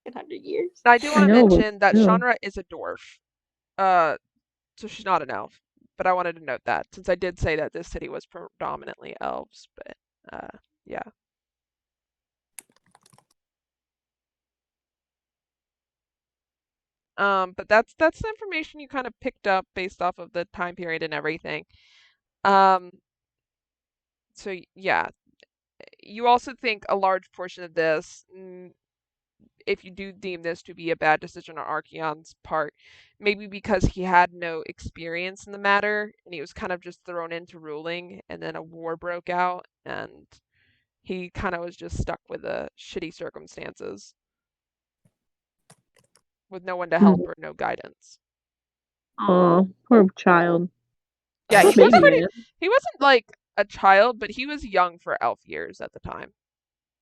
400 years. I do want to know, but mention that still. Shanra is a dwarf. So she's not an elf. But I wanted to note that since I did say that this city was predominantly elves, but yeah. But that's the information you kind of picked up based off of the time period and everything. So yeah, you also think a large portion of this, if you do deem this to be a bad decision on Archeon's part, maybe because he had no experience in the matter and he was kind of just thrown into ruling, and then a war broke out and he kind of was just stuck with the shitty circumstances. with no one to help or no guidance. Oh, poor child. Yeah, he Baby wasn't man. he wasn't like a child, but he was young for elf years at the time.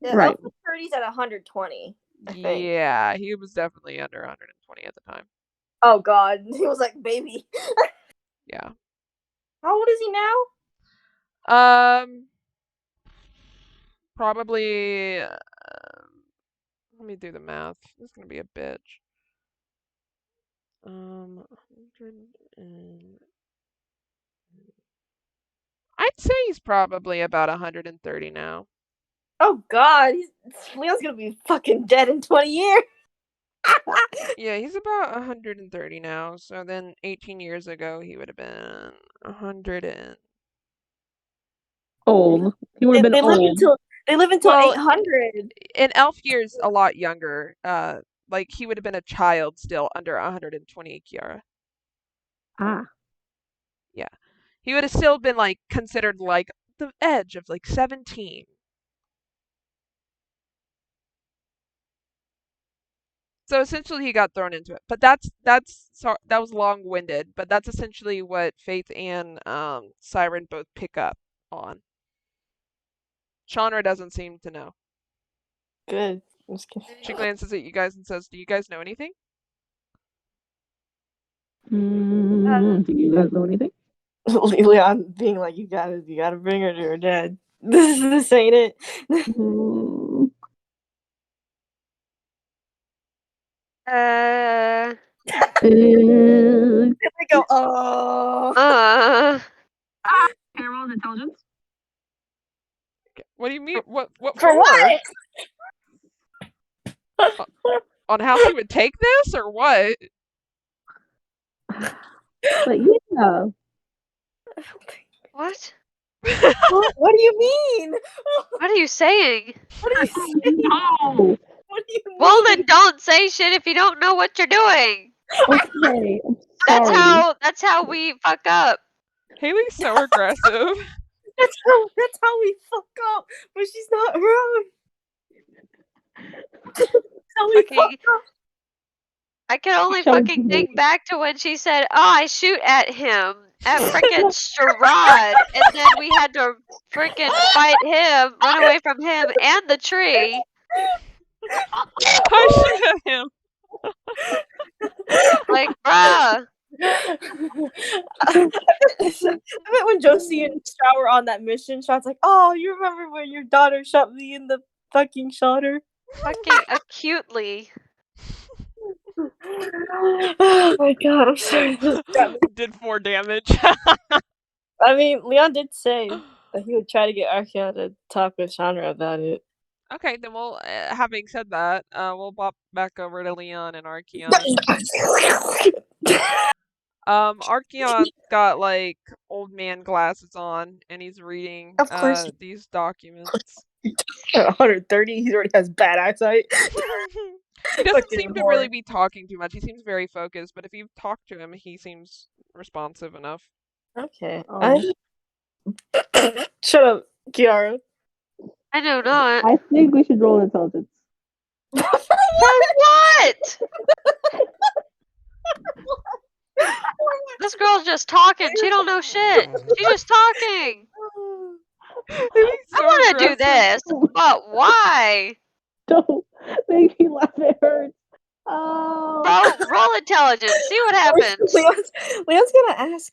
Yeah, Right. Elf Purdy's at 120, I think. Yeah, he was definitely under 120 at the time. Oh god, he was like baby. Yeah. How old is he now? Probably. Let me do the math. This is gonna be a bitch. 100 and I'd say he's probably about 130 now. Oh god, Leon's gonna be fucking dead in 20 years. Yeah, he's about 130 now. So then 18 years ago, he would have been 100 and. Old. He would have been They live old. until Well, 800. in elf years, a lot younger. Like he would have been a child still, under 120, Kiara. Ah. Yeah, he would have still been like considered like the edge of like 17. So essentially, he got thrown into it. But that was long-winded. But that's essentially what Faith and Siren both pick up on. Chandra doesn't seem to know. Good. I'm just kidding. She glances at you guys and says, "Do you guys know anything?" Do you guys know anything? Leon being like, you gotta bring her to her dad. This ain't it. Mm, Uh, uh, They go, oh. Can I roll intelligence? What do you mean? What For what? On how she would take this, or what? but yeah. what? What do you mean? What are you saying? What are you saying? No. What do you mean? Well, then don't say shit if you don't know what you're doing. Okay. I'm sorry. That's how we fuck up. Haley's so aggressive. That's how we fuck up. But she's not wrong. That's how we Fucking- fuck up. I can only Shut fucking up. think back to when she said, "Oh, I shoot at him at frickin' Strahd," and then we had to frickin' fight him, run away from him and the tree. I shoot at him. Like, bruh. I bet when Josie and Shaw were on that mission, Shaw's like, "Oh, you remember when your daughter shot me in the fucking shoulder?" Fucking acutely. Oh my god, I'm sorry. This got me. Did 4 damage. I mean, Leon did say that he would try to get Archeon to talk with Chandra about it. Okay, then we'll. Having said that, we'll bop back over to Leon and Archeon. Archeon's got like old man glasses on, and he's reading Of course. these documents. 130, he already has bad eyesight. He doesn't Fucking seem to really whore. be talking too much. He seems very focused, but if you talk to him, he seems responsive enough. Okay. Oh. Shut up, Kiara. I know not. I think we should roll intelligence. For what? This girl's just talking. She don't know shit. She's just talking. He's I so want to do aggressive. this, but why? Don't make me laugh. It hurts. Oh. Roll intelligence. See what happens. Leon's gonna ask.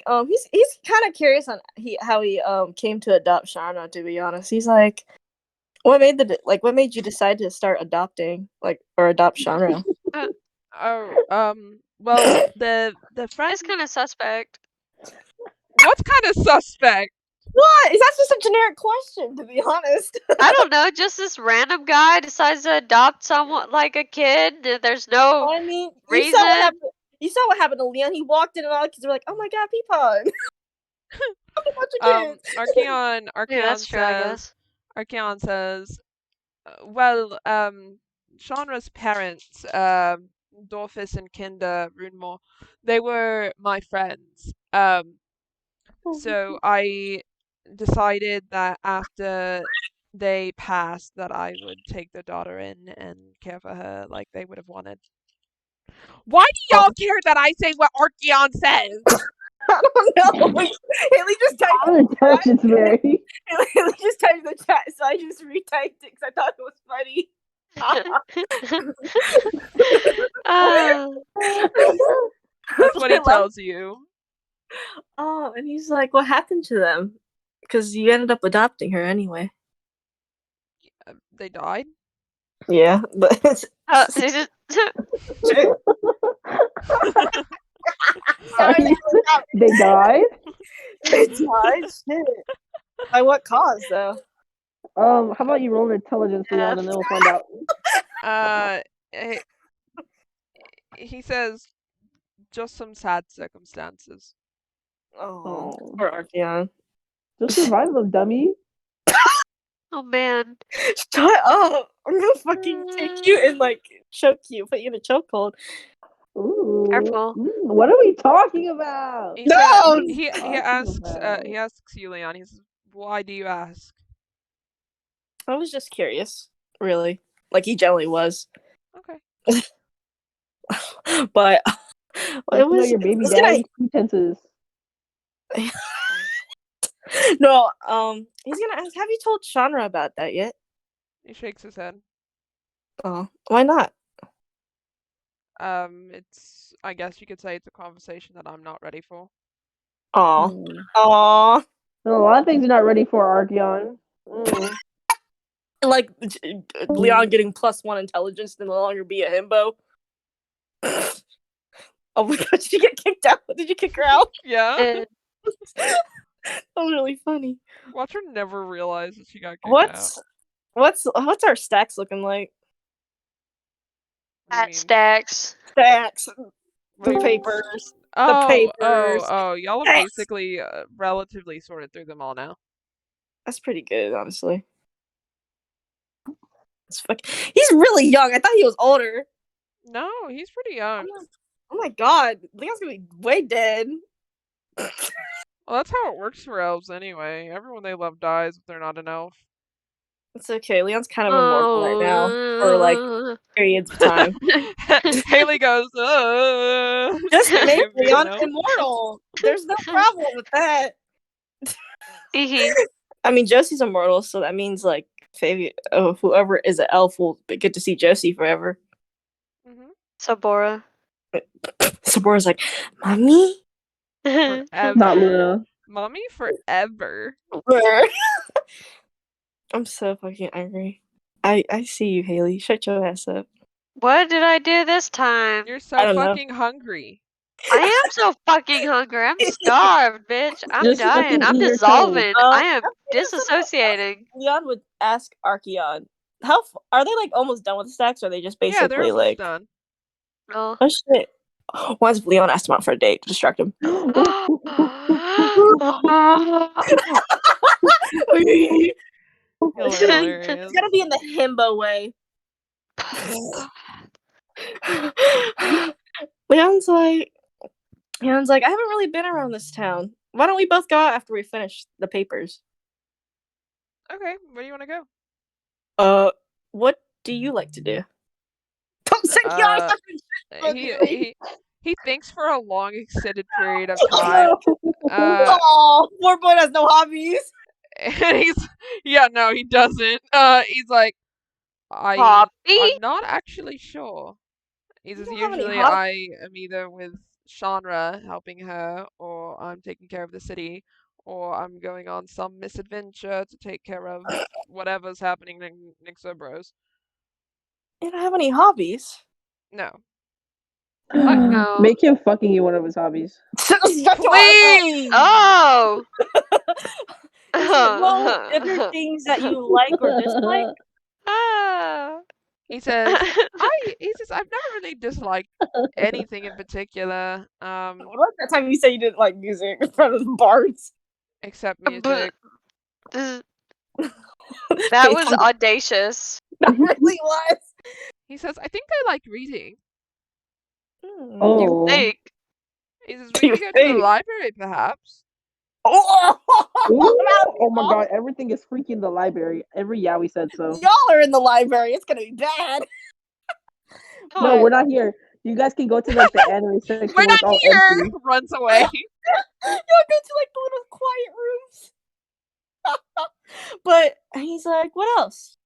He's kind of curious on how he came to adopt Shauna. To be honest, he's like, what made you decide to start adopting or adopt Shauna? Well, the friend. It's kind of suspect. What's kind of suspect? What? Is that just a generic question? To be honest, I don't know. Just this random guy decides to adopt someone like a kid. There's no I mean, reason. you saw what happened to Leon. He walked in and all the kids were like, "Oh my god, Peapod!" A bunch of kids. Archeon Yeah, that's true, I guess. Archeon says, well, Shanra's parents, Dorfus and Kinda Runemore, they were my friends. So I decided that after they passed that I would take their daughter in and care for her like they would have wanted. Why do y'all care that I say what Archeon says? I don't know. Haley just typed I'm an intelligence Mary. Haley just typed in the chat, so I just retyped it because I thought it was funny. That's what he I love- tells you. Oh, and he's like, "What happened to them? Because you ended up adopting her anyway." They died. Yeah, but it's Sorry. They died. they died. Shit. By what cause, though? How about you roll an intelligence, Leon, and then we'll find out. He says, just some sad circumstances. Oh, Oh. poor Archeon. Just survive them, dummy. Oh man. Shut up! I'm gonna fucking take you and like choke you, put you in a chokehold. Ooh. Careful. What are we talking about? He No! said, he Talking asks about? he asks you, Leon. He says, "Why do you ask?" I was just curious, really. Like he generally was, Okay. but Let it me know was. your baby was gonna- daddy's pretenses. No, he's gonna ask. Have you told Shanra about that yet? He shakes his head. Oh, why not? It's, I guess you could say it's a conversation that I'm not ready for. Oh, oh, A lot of things you're not ready for, Archeon. like Leon getting +1 intelligence to no longer be a himbo. Oh my god, did you get kicked out? Did you kick her out? Yeah. That was really funny. Watch her never realize that she got kicked out. What's our stacks looking like? What do you At mean? stacks. Stacks, the What do you mean? papers. Oh, papers. y'all have Yes. basically relatively sorted through them all now. That's pretty good, honestly. He's really young. I thought he was older. No, he's pretty young. Oh my god, Leon's gonna be way dead. Well, that's how it works for elves anyway. Everyone they love dies if they're not an elf. It's okay. Leon's kind of immortal right now for like periods of time. Haley goes, Just make If you're Leon an elf. immortal. There's no problem with that. Hehe. I mean, Josie's immortal, so that means like whoever is an elf will get to see Josie forever. Mhm. Sabora. Sabora's like, "Mommy." Forever. Not Luna. Mommy forever. I'm so fucking angry. I see you, Haley. Shut your ass up. What did I do this time? You're I so don't know. fucking hungry. I am so fucking hungry. I'm starved, bitch. I'm Just dying. fucking I'm eat your dissolving. toes. I am That's disassociating. Leon would ask Archeon, are they like almost done with the stacks, or are they just Yeah, they're basically almost like, done. Oh. oh shit? Why does Leon ask him out for a date to distract him? He's Hilarious. gonna be in the himbo way. Leon's like, I haven't really been around this town. Why don't we both go out after we finish the papers? Okay, where do you want to go? What do you like to do? Don't say yours. He thinks for a long extended period of time. Oh, poor boy has no hobbies. And he doesn't. He's like, I'm Hobby? not actually sure. He says, don't have any usually hob- I am either with Shanra helping her, or I'm taking care of the city, or I'm going on some misadventure to take care of whatever's happening in Nixobros. You don't have any hobbies. No. Fuck no. Make him fucking you one of his hobbies. Please! Oh! Well, are there things that you like or dislike? Ah. He says, I've never really disliked anything in particular, What about that time you said you didn't like music in front of the bards? except But- music. That was audacious. That really was. He says, I think I like reading. You Oh. think? He says, we You could go to the think? library, perhaps. Oh, Oh my god, everything is freaking the library. Every Yowie said so. y'all are in the library. It's gonna be bad. No, we're not here. You guys can go to like the anime section We're where not it's all here! empty. Runs away. Y'all go to like the little quiet rooms. But he's like, what else?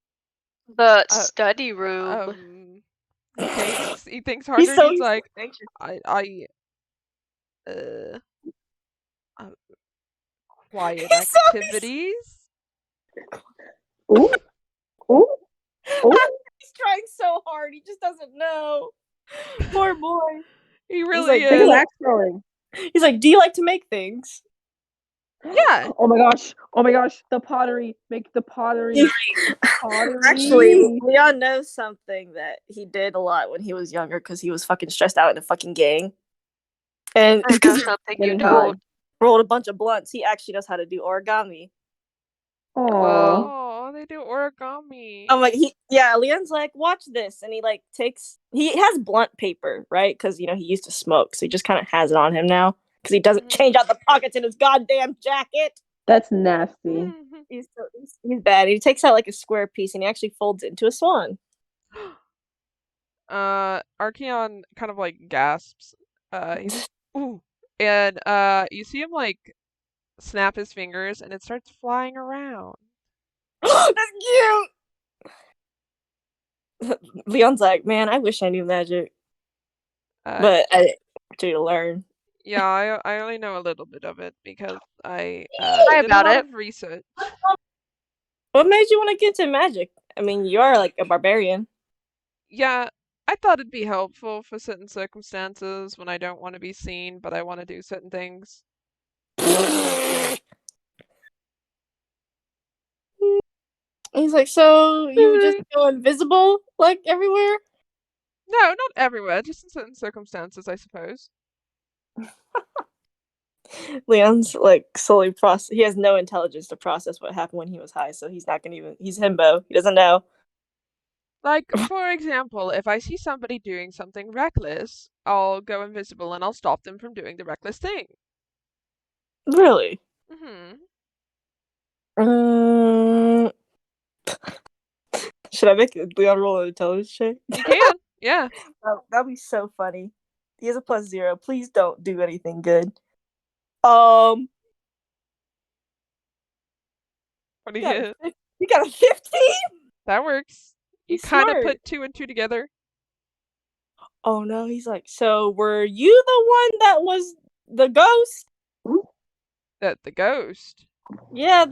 The study room. He thinks harder. He's so He's like, anxious. quiet He's so- activities. Ooh, ooh, ooh. He's trying so hard. He just doesn't know. Poor boy. He really like, Look at is. Max growing. He's like, do you like to make things? Yeah. Oh my gosh. Oh my gosh. The pottery. Make the pottery. Pottery. Actually, Leon knows something that he did a lot when he was younger because he was fucking stressed out in a fucking gang. And I know because he something you Getting don't. high. rolled a bunch of blunts, he actually knows how to do origami. Aww. Oh, they do origami. I'm like, Leon's like, watch this. And he like he has blunt paper, right? Because, he used to smoke. So he just kind of has it on him now. Because he doesn't change out the pockets in his goddamn jacket. That's nasty. He's bad. He takes out like a square piece and he actually folds it into a swan. Archeon kind of like gasps. He's ooh, and you see him like snap his fingers and it starts flying around. That's cute. Leon's like, man, I wish I knew magic, but I do to learn. Yeah, I only know a little bit of it because I Try did about a lot it. of research. What made you want to get into magic? I mean, you are like a barbarian. Yeah, I thought it'd be helpful for certain circumstances when I don't want to be seen, but I want to do certain things. He's like, so you would just go invisible like everywhere? No, not everywhere, just in certain circumstances, I suppose. Leon's like slowly process. He has no intelligence to process what happened when he was high, so he's not gonna even. He's himbo. He doesn't know. Like, for example, if I see somebody doing something reckless, I'll go invisible and I'll stop them from doing the reckless thing. Really? Should I make Leon roll an intelligence check? You can, yeah. That'd be so funny. He has a +0. Please don't do anything good. What do you get? You got a 15? That works. You He's kind of smart. put 2 and 2 together. Oh no, he's like, so were you the one that was the ghost? The ghost. Yeah,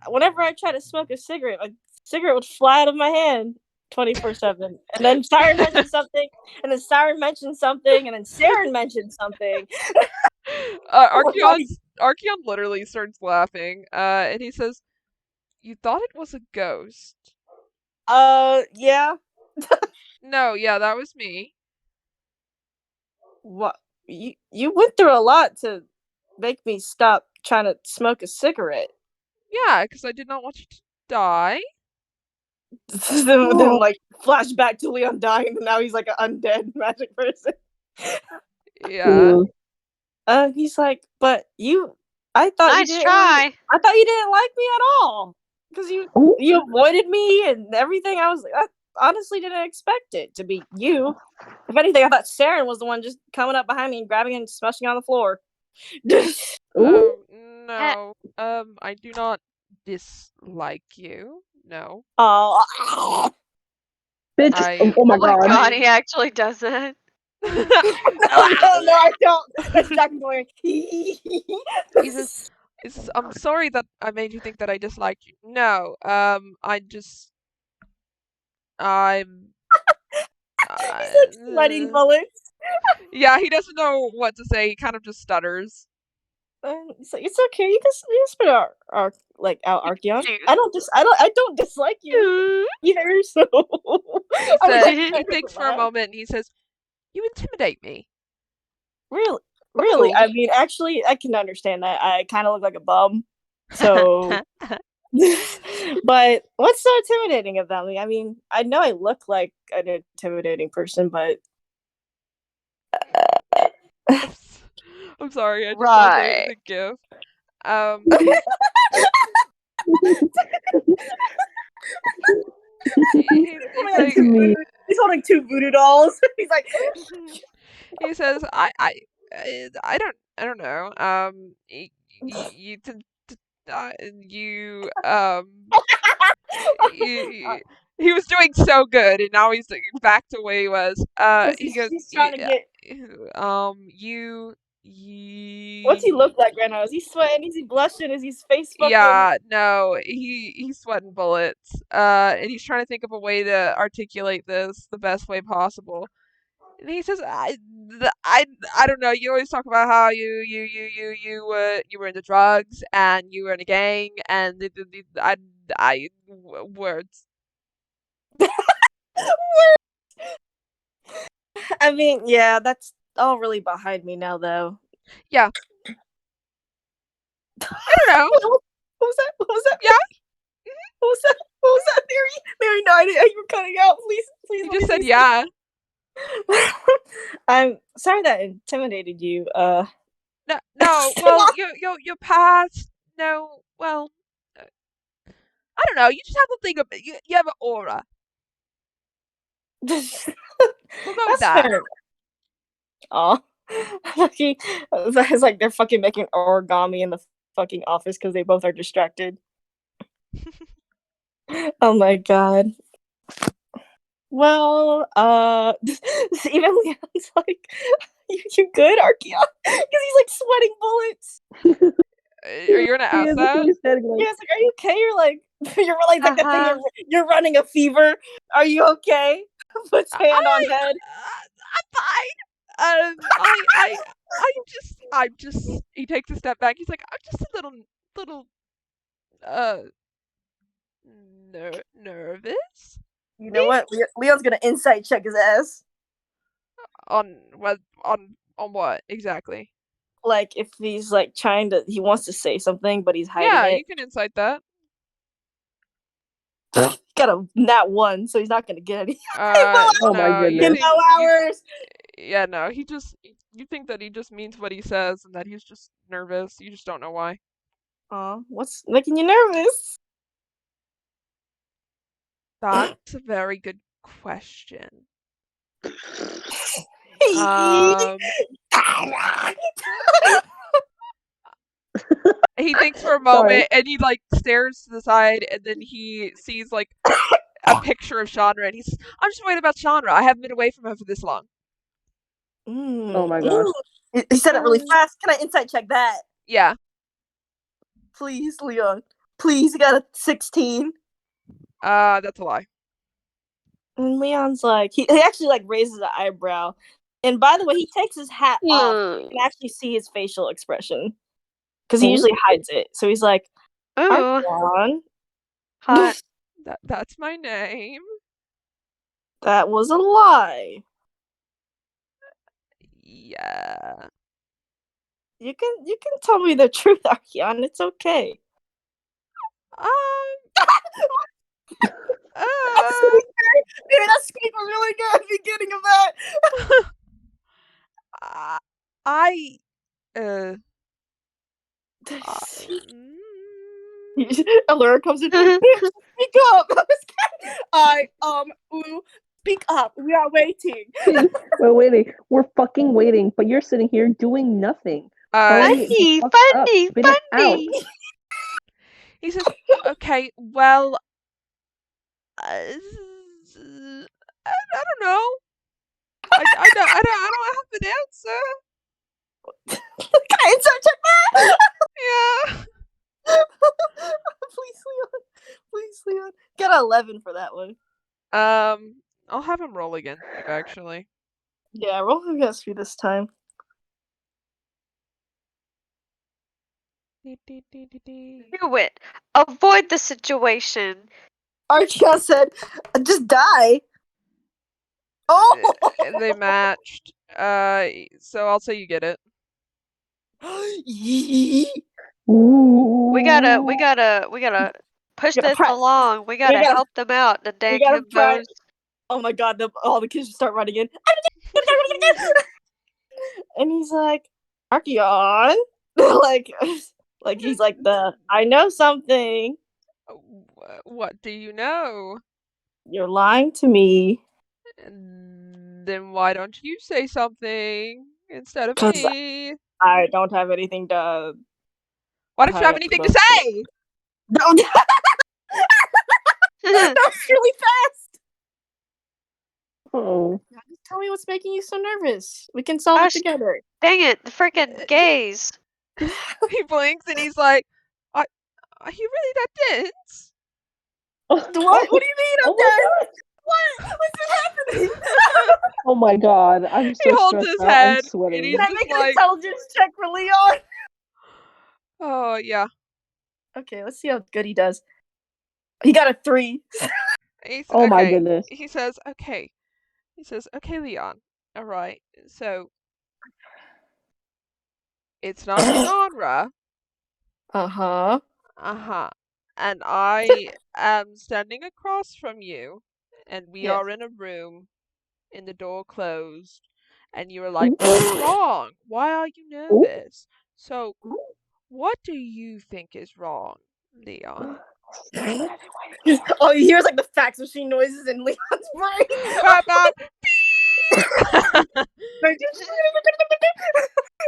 whenever I try to smoke a cigarette would fly out of my hand 24/7. And then Siren mentioned something, and then Siren mentioned something, and then Saren mentioned something. Archeon literally starts laughing, and he says, "You thought it was a ghost?" Yeah. No, yeah, that was me. What? You went through a lot to make me stop trying to smoke a cigarette. Yeah, because I did not want you to die. then like flashback to Leon dying, and now he's like an undead magic person. Yeah. He's like, but I thought Nice you didn't. try. I thought you didn't like me at all because you avoided me and everything. I was like, I honestly didn't expect it to be you. If anything, I thought Saren was the one just coming up behind me and grabbing and smashing on the floor. Oh no. I do not dislike you. No. Oh. Bitch. Oh my Oh my god. god, he actually does that. No, I don't. That's Jack going. He says, I'm sorry that I made you think that I disliked you. No, I'm He's like sweating bullets. Yeah, he doesn't know what to say. He kind of just stutters. So it's okay. You can spit out Archeon. I don't dislike you either. So He thinks for a moment and he says, "You intimidate me." Really? Ooh. I mean, actually, I can understand that. I kind of look like a bum. So, but what's so intimidating about me? I mean, I know I look like an intimidating person, but I'm sorry. I just Right. the gift. He's holding 2 voodoo dolls. He's like, He says, I don't know. You, you, he, he was doing so good, and now he's like, back to where he was. He goes, He's trying to get. What's he you, look like right now? Is he sweating? Is he blushing? Is his face fucking? yeah, no, he's sweating bullets. And he's trying to think of a way to articulate this the best way possible. And he says, I don't know. You always talk about how you were into drugs and you were in a gang and words. I mean, yeah, that's all really behind me now, though. Yeah. I don't know. What was that? What was that? Yeah. What was that? What was that, Mary? Mary, no, I didn't. You were cutting out. Please. You just said yeah. I'm sorry that intimidated you. No. Well, your past. No. Well, I don't know. You just have a thing of you have an aura. We'll go with that. Aw. It's like they're fucking making origami in the fucking office because they both are distracted. Oh my god. Well, even Leon's like, you good, Archeon? Because he's like sweating bullets. Are you gonna ask that? Yeah, it's like, are you okay? You're like, you're like that thing. You're running a fever. Are you okay? Puts hand on head. I'm fine. I'm just. He takes a step back. He's like, I'm just a little, nervous. You know what? Leon's gonna insight check his ass. On what exactly? Like if he's like he wants to say something, but he's hiding Yeah, it. you can insight that. Got a nat 1, so he's not gonna get any. Oh my goodness. Hours. Yeah, no, you think that he just means what he says and that he's just nervous. You just don't know why. What's making you nervous? That's a very good question. He thinks for a moment and he like stares to the side and then he sees like a picture of Chandra and he's I'm just worried about Chandra. I haven't been away from her for this long. Oh my gosh. He said it really fast. Can I insight check that? Yeah. Please, Leon. Please, he got a 16. That's a lie. And Leon's like, he actually like raises an eyebrow. And by the way, he takes his hat off. You can actually see his facial expression. Because he usually hides it. So he's like, Ooh. Hot. That's my name. That was a lie. Yeah. You can tell me the truth, Archeon. It's okay. Dude, that squeak was really good at the beginning of that. Allura comes in. Speak up. Speak up. We are waiting. We're waiting. We're fucking waiting, but you're sitting here doing nothing. Funny. He says, okay, well, I don't know. I don't have an answer. Can I insert check that? Yeah. Please, Leon. Get an 11 for that one. I'll have him roll again, actually. Yeah, roll against me this time. Do it. Avoid the situation. Archeon said, just die. Oh! They matched. So I'll say you get it. We gotta push this along. We gotta help them out. The dang himbos. Oh my god, all the kids just start running in. And he's like, Archeon. like he's like I know something. What do you know? You're lying to me. Then why don't you say something instead of 'Cause me? I don't have anything to Why don't you have hide anything to about. say? No, that was really fast. Oh. Now just tell me what's making you so nervous. We can solve Gosh. it together. Dang it, the freaking gays. He blinks and he's like, are you really that dense? What? What do you mean? I'm Oh my dead. god! What? What's happening? Oh my god! I'm He so holds stressed his out. I'm head and sweating. he's Can I just make an like, intelligence check for Leon? oh yeah. Okay, let's see how good he does. He got a 3. He's Oh my okay. goodness. He says, okay. He says, okay, Leon. All right. So it's not your genre. Uh-huh. Uh-huh. And I am standing across from you, and we Yes. are in a room, and the door closed, and you were like, what's wrong? Why are you nervous? So, what do you think is wrong, Leon? All you hear is like the fax machine noises in Leon's brain. Bop, bop.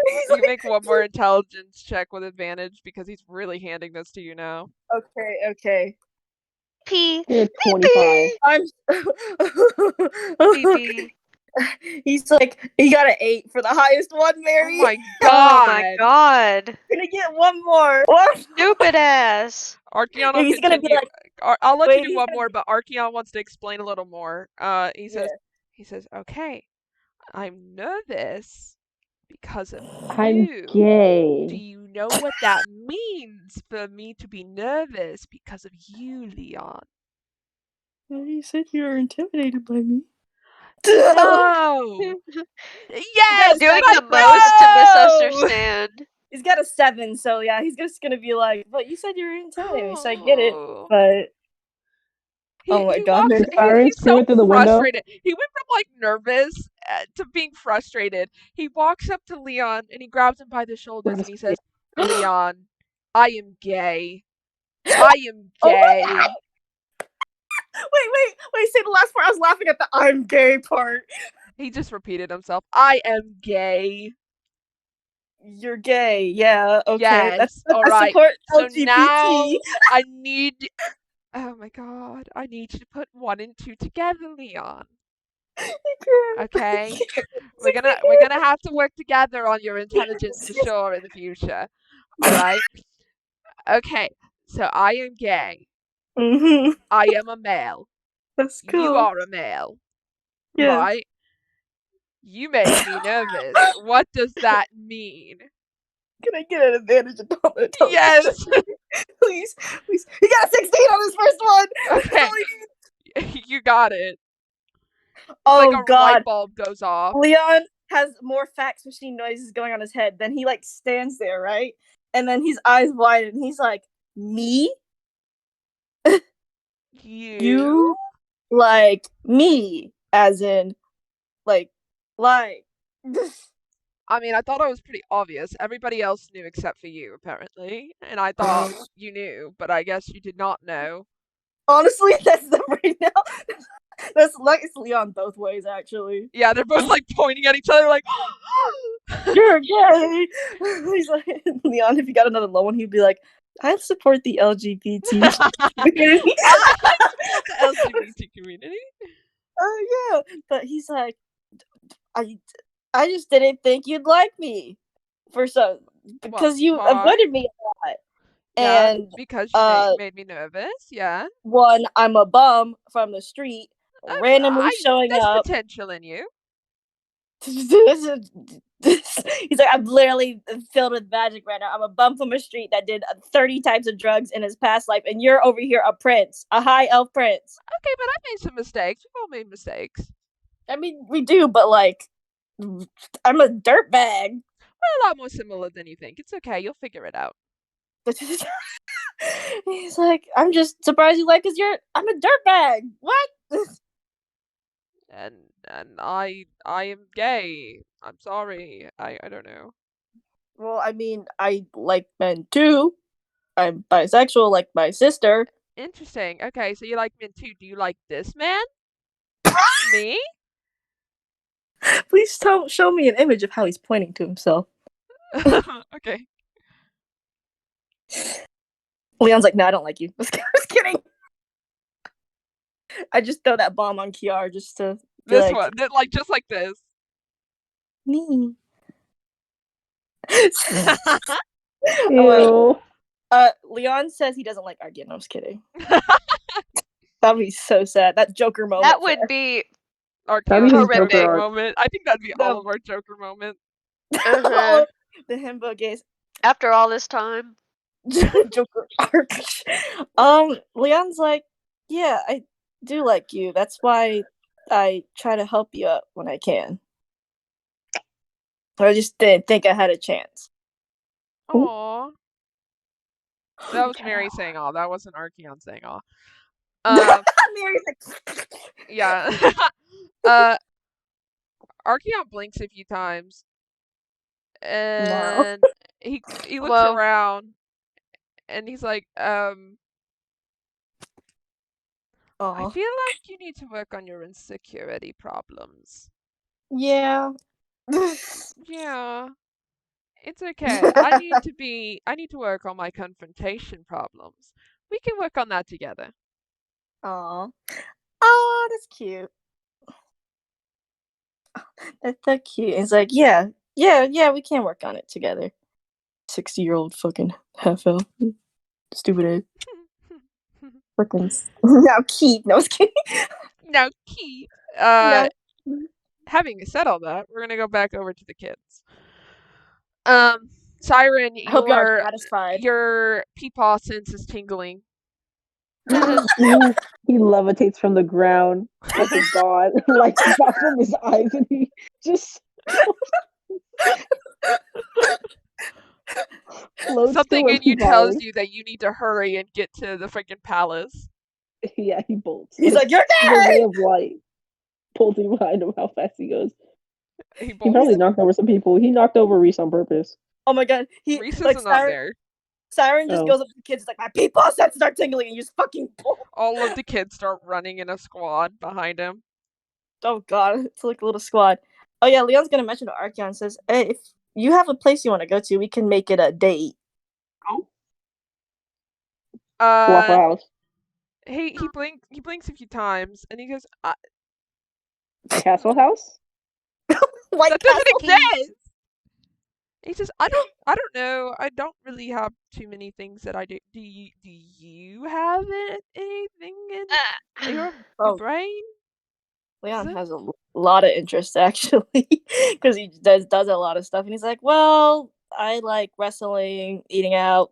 He's You like, make one more intelligence check with advantage because he's really handing this to you now. okay. P. You're 25. I'm. PP. He's like, he got an 8 for the highest one, Mary. Oh my Oh my god. god. Gonna get one more. What? Stupid ass. Archeon Yeah, will he's gonna be continue. like, I'll let wait, you do he's one gonna more, but Archeon wants to explain a little more. He says, Yeah. okay, I'm nervous because of I'm you. Do gay. you know what that means for me to be nervous because of you, Leon? You said you were intimidated by me. No. Yes, Doing but the most to no! misunderstand. He's got a 7, so yeah, he's just gonna be like, but you said you were intimidated, so I get it. But oh my god, walks, Sirens he's so screaming through the window. frustrated. He went from like nervous to being frustrated. He walks up to Leon and he grabs him by the shoulders and he says, Leon, I am gay. I am Oh my gay. God. Wait, say the last part. I was laughing at the I'm gay part. He just repeated himself. I am gay. You're gay, yeah, okay. Yes, I alright. support So LGBT. now I need, oh my god, I need you to put 1 and 2 together, Leon. Okay? We're gonna have to work together on your intelligence for sure in the future. Alright? Okay, so I am gay. Mm-hmm. I am a male. That's cool. You are a male. Yes. Right? You make me nervous. What does that mean? Can I get an advantage of all the Yes! Please. He got a 16 on his first one! Okay. You got it. Oh like a god. light bulb goes off. Leon has more fax machine noises going on his head. Then he like stands there, right? And then his eyes wide and he's like, me? You? Like me. As in like I mean, I thought it was pretty obvious. Everybody else knew except for you, apparently. And I thought you knew, but I guess you did not know. Honestly, that's them right now. That's like it's Leon both ways, actually. Yeah, they're both like pointing at each other like, You're gay! He's like, Leon, if he got another low one, he'd be like, I support the LGBT community. the LGBT community. Oh, yeah. But he's like, I just didn't think you'd like me because you why? avoided me a lot. Yeah, And because you made me nervous. Yeah. one, I'm a bum from the street, randomly showing there's up. potential in you. He's like, I'm literally filled with magic right now. I'm a bum from a street that did 30 types of drugs in his past life, and you're over here a prince, a high elf prince. Okay, but I made some mistakes. We've all made mistakes. I mean, we do, but like, I'm a dirtbag. We're a lot more similar than you think. It's okay. You'll figure it out. He's like, I'm just surprised you like, cause I'm a dirtbag. What? And I am gay. I'm sorry. I don't know. Well, I mean, I like men too. I'm bisexual, like my sister. Interesting. Okay, so you like men too. Do you like this man? Me? Please show me an image of how he's pointing to himself. Okay. Leon's like, no, I don't like you. Just kidding. I just throw that bomb on Kiara just to be This like, one, like just like this. me. Ew. Leon says he doesn't like arguing. I'm just kidding. That'd be so sad. That Joker moment. That would be Our That'd be Kiara his horrific. Joker arc. moment. I think that'd be No. all of our Joker moments. Uh-huh. the himbo gaze. After all this time. Joker arc. Leon's like, yeah, I do like you. That's why I try to help you out when I can. I just didn't think I had a chance. Aww. That was Mary saying aw. That wasn't Archeon saying aw. Mary's like, Yeah. Archeon blinks a few times. And he looks Whoa. around and he's like, I aw. feel like you need to work on your insecurity problems. Yeah. Yeah. It's okay. I need to work on my confrontation problems. We can work on that together. Aw. Aw, that's cute. That's so cute. It's like, yeah, we can work on it together. 60-year-old fucking half elf. Stupid ass. Fucking now Keith. No, I was kidding. Now, Keith. No. Having said all that, we're gonna go back over to the kids. Siren, I hope you're satisfied. your peepaw sense is tingling. He levitates from the ground like a god, lights out from his eyes, and he just floats Something to where in you he tells was. you that you need to hurry and get to the freaking palace. Yeah, he bolts. He's like, you're the ray dead. of light bolting behind him. How fast he goes! He He bolts. probably knocked over some people. He knocked over Reese on purpose. Oh my god. He Reese like is not Siren, there. Siren just Oh. goes up to the kids. It's like, my peepaw sense start tingling, and you just fucking pull. All of the kids start running in a squad behind him. Oh god, it's like a little squad. Oh yeah, Leon's gonna mention to Archeon. Says, hey, if you have a place you want to go to, we can make it a date. Waffle House. He blinks a few times and he goes, Castle House? White that doesn't Castle. exist. He says, I don't know. I don't really have too many things that I do. Do you have anything in your Oh. brain? Leon Is it? has a lot of interests actually, because he does a lot of stuff, and he's like, well, I like wrestling, eating out.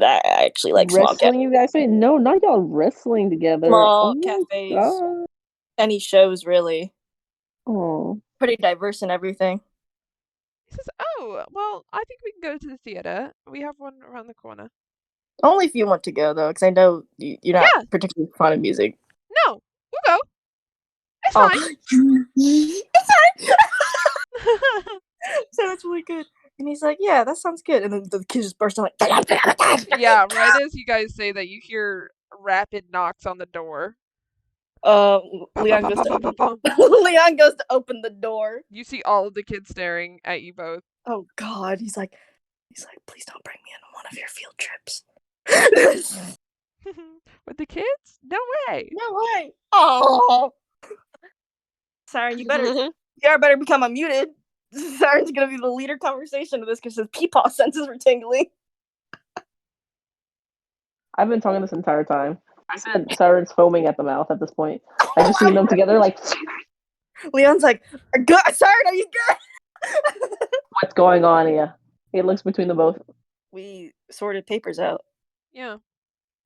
I actually like Wrestling, you guys say? No, not y'all wrestling together. small Oh my cafes, God. any shows really. Oh. Pretty diverse and everything. He says, oh, well, I think we can go to the theater. We have one around the corner. Only if you want to go though, because I know you're not Yeah. particularly fond of music. No, we'll go. It's Oh. fine. It's fine. So that's really good. And he's like, yeah, that sounds good. And then the kids just burst out like, Yeah, right as you guys say that, you hear rapid knocks on the door. Leon goes to Leon goes to open the door. You see all of the kids staring at you both. Oh God, he's like, please don't bring me on one of your field trips. With the kids? No way. No way. Oh, Siren, you better become unmuted. Siren's gonna be the leader conversation of this because his peepaw senses were tingling. I've been talking this entire time. I said Siren's foaming at the mouth at this point. I just seen them together like, Leon's like, good. Siren, are you good? what's going on here? He looks between them both. We sorted papers out. Yeah.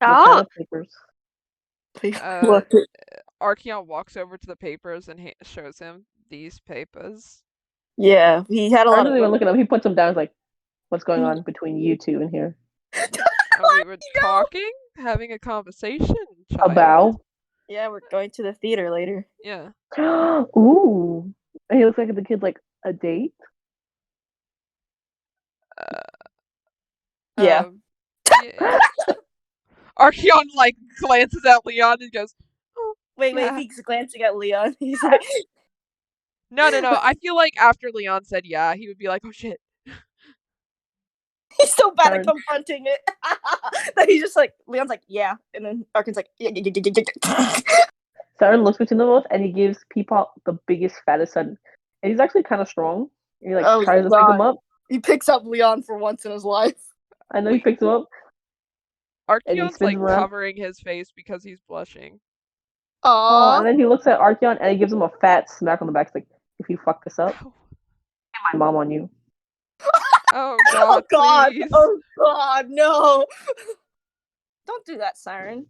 What kind Stop. of papers? Look, Archeon walks over to the papers and shows him these papers. yeah, he had a I lot wasn't of. even looking up. He puts them down. He's like, what's going on between you two in here? We were talking, having a conversation. Child. About? Yeah, we're going to the theater later. Yeah. Ooh. And he looks like the kid's like, a date? Yeah. Yeah. Archeon like glances at Leon and goes, Wait, Yeah. he's glancing at Leon. He's like, No. I feel like after Leon said yeah, he would be like, oh shit. He's so bad at Darn. confronting it that he's just like Leon's like yeah, and then Arkin's like yeah. Siren looks between them both and he gives Peepop the biggest, fattest sudden. And he's actually kind of strong. He like Oh, tries to pick him God. up. He picks up Leon for once in his life. I know he picks him up. And he Archeon's spins like around. covering his face because he's blushing. Oh, Aww. and then he looks at Archeon and he gives him a fat smack on the back. He's like, if you fuck this up, Oh, get my mom on you. oh Oh god, God! please. Oh God! No! Don't do that, Siren.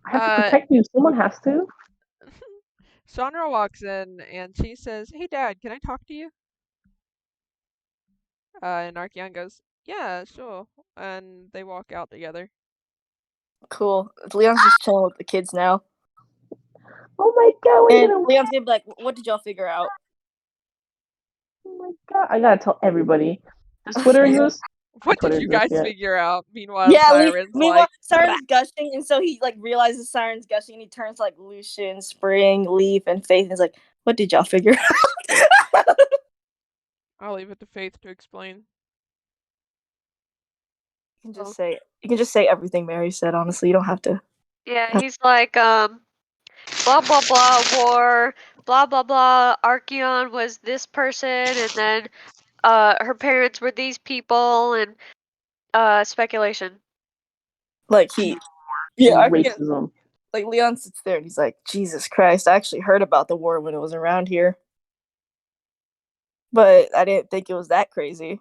I have to protect you. Someone has to. Sandra walks in and she says, "Hey Dad, can I talk to you?" And Archeon goes, "Yeah, sure." And they walk out together. Cool. Leon's just chilling with the kids now, Oh my god! Wait a and minute. Leon's gonna be like, "What did y'all figure out?" Oh my god! I gotta tell everybody. Does Twitter exist? What Twitter did you guys exists yet. figure out? Meanwhile, Yeah, Siren's meanwhile, like, Siren's gushing, and so he like realizes Siren's gushing, and he turns to, like Lucian, Spring, Leaf, and Faith, and is like, "What did y'all figure out?" I'll leave it to Faith to explain. You can just say everything Mary said. Honestly, you don't have to. Yeah, he's like, blah blah blah war, blah blah blah. Archeon was this person, and then her parents were these people, and speculation. Like Racism. like Leon sits there and he's like, Jesus Christ, I actually heard about the war when it was around here, but I didn't think it was that crazy.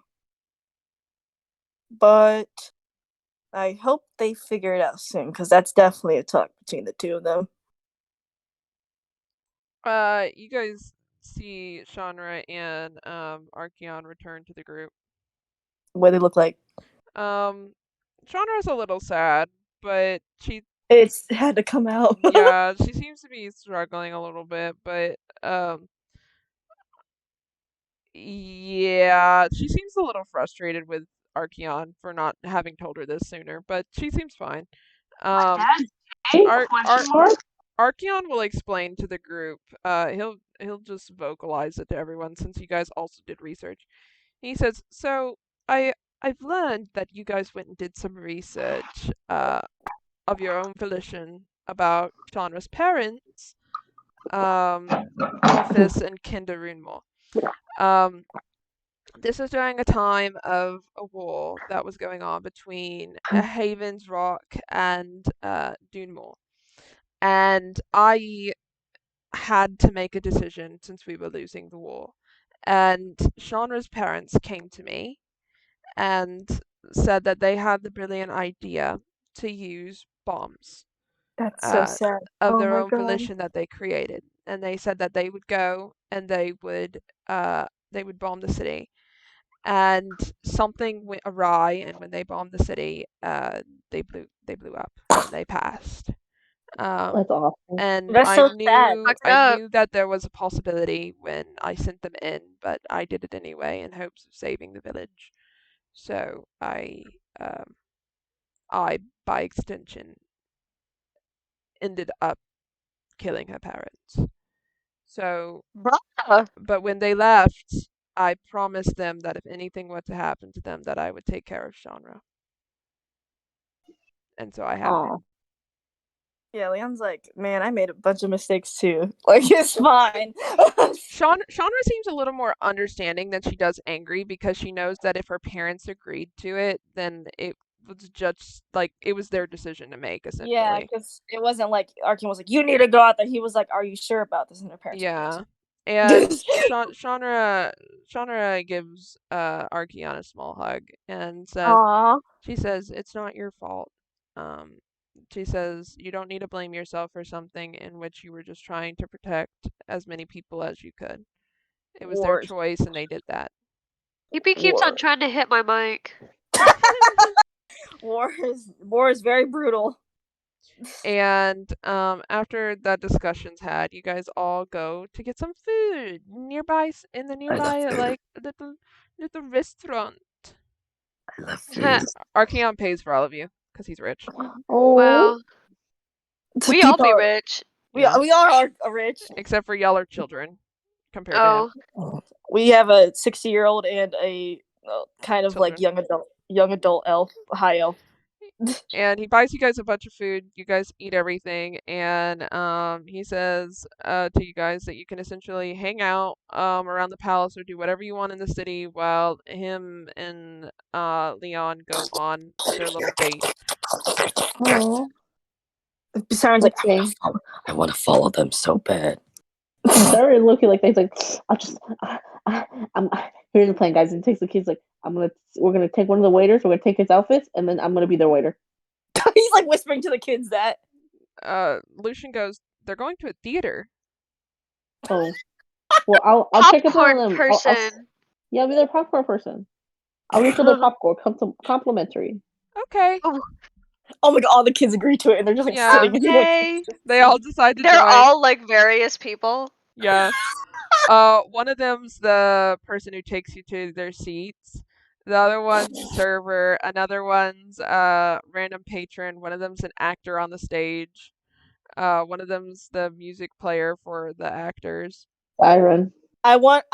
But I hope they figure it out soon, because that's definitely a talk between the two of them. You guys see Shanra and Archeon return to the group. What they look like. Shanra's a little sad, but she It had to come out. yeah, she seems to be struggling a little bit, but yeah, she seems a little frustrated with Archeon for not having told her this sooner, but she seems fine. Archeon will explain to the group. He'll just vocalize it to everyone since you guys also did research. He says, "So I've learned that you guys went and did some research of your own volition about Shanra's parents, Orphis and Kinder Runmore. This is during a time of a war that was going on between Havens Rock and Dunmore. And I had to make a decision since we were losing the war. And Shanra's parents came to me and said that they had the brilliant idea to use bombs That's so sad. of Oh their my own God. volition that they created. And they said that they would go and they would bomb the city. And something went awry, and when they bombed the city, they blew up and they passed. That's awful. And That's so sad. Fucked I up. knew that there was a possibility when I sent them in, but I did it anyway in hopes of saving the village. So I by extension ended up killing her parents. So, Bruh. but when they left, I promised them that if anything were to happen to them, that I would take care of Shanra. And so I have. Aw. Yeah, Leon's like, man, I made a bunch of mistakes too. Like, it's fine. Shanra seems a little more understanding than she does angry, because she knows that if her parents agreed to it, then it was just like it was their decision to make, essentially. Yeah, because it wasn't like Arkin was like, you need to go out there. He was like, are you sure about this? And her parents were Yeah. like, And Shanra gives Archeon a small hug and says, aw. she says, it's not your fault. She says, you don't need to blame yourself for something in which you were just trying to protect as many people as you could. It was their Wars. choice and they did that. EP keeps on War. trying to hit my mic. War is very brutal. And after that discussion's had, you guys all go to get some food nearby in the nearby like little restaurant. I love food. Archeon pays for all of you because he's rich. Oh. Well, we all be People- rich. We all are rich. Except for y'all are children. compared to him. Oh, We have a 60-year-old and a kind of like Children. young adult elf, high elf. And he buys you guys a bunch of food. You guys eat everything, and he says to you guys that you can essentially hang out around the palace or do whatever you want in the city while him and Leon go on their little date. Oh, Siren's like, okay. I want to follow them so bad. Siren looking like he's like, I'm here's the plan, guys. And he takes the kids like, we're gonna take one of the waiters. We're gonna take his outfits, and then I'm gonna be their waiter. He's like whispering to the kids that. Lucian goes, they're going to a theater. Oh, well, I'll check up on popcorn them. person. Yeah, I'll be their popcorn person. I'll refill their popcorn. Complimentary. Okay. Oh my god, all the kids agree to it and they're just like Yeah. sitting in Okay. They all decide to They're join. all like various people. Yeah. One of them's the person who takes you to their seats. The other one's a server. Another one's a random patron. One of them's an actor on the stage. One of them's the music player for the actors. Siren. I want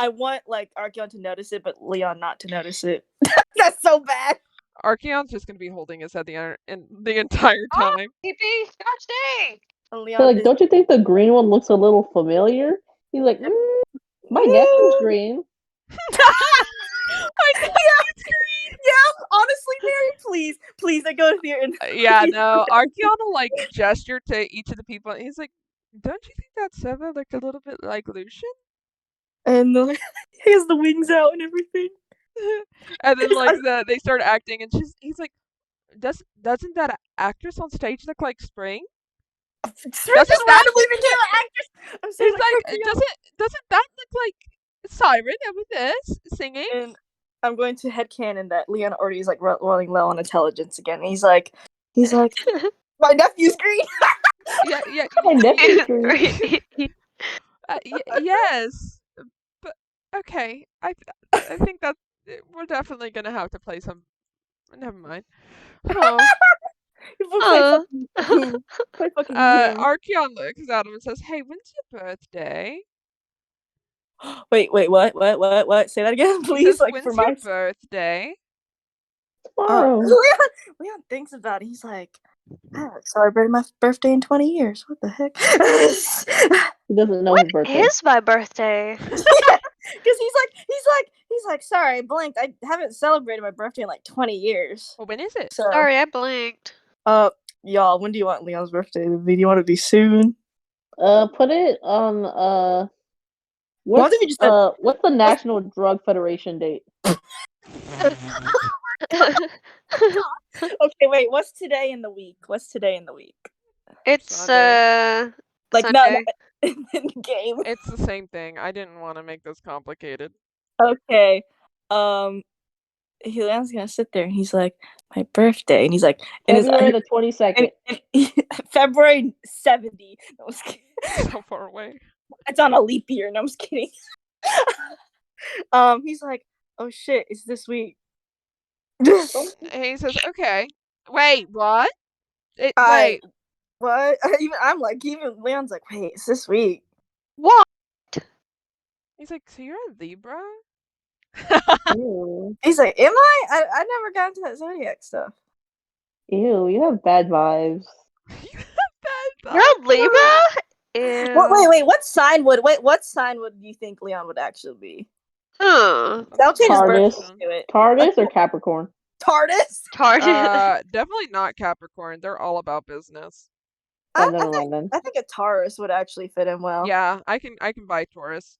like Archeon to notice it, but Leon not to notice it. That's so bad. Archeon's just gonna be holding his head the entire time. PP, Scotch Day. And So, Leon like, is- don't you think the green one looks a little familiar? He's like, my nephew's green. Yeah, honestly, Mary, please, I go here and Yeah, no. Archeon will like gesture to each of the people. And he's like, "Don't you think that Seva looked a little bit like Lucian?" and he has the wings out and everything. And then like they start acting, and he's like, "Doesn't that actress on stage look like Spring?" Spring just randomly became an actress. I'm saying He's like, doesn't that look like Siren over there singing? and I'm going to headcanon that Leon already is like rolling low on intelligence again. And he's like, my nephew's green. Yeah. My nephew's green. Yes, but okay. I think that we're definitely gonna have to play some. Never mind. Oh. Play fucking Who. Archeon looks at him and says, "Hey, when's your birthday?" Wait, what? Say that again, He please. says, Like when's for your my birthday? Tomorrow. Leon thinks about it. He's like, I haven't celebrated my birthday in 20 years. What the heck? He doesn't know What his birthday. is my birthday? Because he's like, sorry, I blinked. I haven't celebrated my birthday in like 20 years. Well, when is it? So, Sorry, I blinked. y'all, when do you want Leon's birthday to be? Do you want it to be soon? Put it on Why don't we just what's the National Drug Federation date? Okay, wait. What's today in the week? It's Sunday. Like Sunday. not in the game. It's the same thing. I didn't want to make this complicated. Okay. Leon's gonna sit there and he's like, my birthday, and he's like, and it's February the 22nd. February 70. No, I'm just kidding. So far away. It's on a leap year. No, I'm just kidding. He's like, oh shit, it's this week. And he says, "Okay, wait, what? Wait, what? Even Leon's like, wait, it's this week. What? He's like, so you're a Libra?" Ew. He's like, am I? I never got into that zodiac stuff. Ew, you have bad vibes. You have bad You're a vibes. Libra? Ew. Wait, what sign would you think Leon would actually be? Huh. That'll change his Taurus. birthday to it. Taurus or Capricorn? TARDIS? Target. Definitely not Capricorn. They're all about business. I Never mind then. think a Taurus would actually fit him well. Yeah, I can buy Taurus.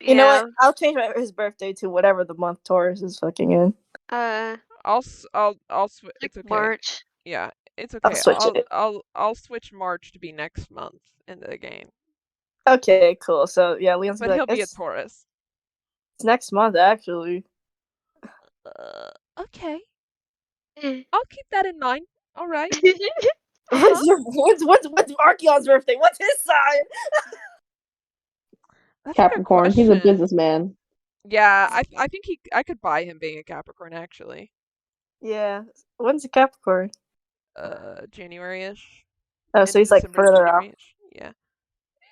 You know what? I'll change his birthday to whatever the month Taurus is fucking in. I'll switch. Like It's okay. March. Yeah, it's okay. I'll switch it. I'll switch March to be next month in the game. Okay, cool. So yeah, Leon's But like, he'll be a it's Taurus. next month actually. Okay. Eh. I'll keep that in mind. All right. What's Archeon's birthday? What's his sign? That's a good Capricorn. He's a question. businessman. Yeah, I think I could buy him being a Capricorn actually. Yeah. When's a Capricorn? January-ish. Oh, End so of he's like December to further off. January-ish. Yeah.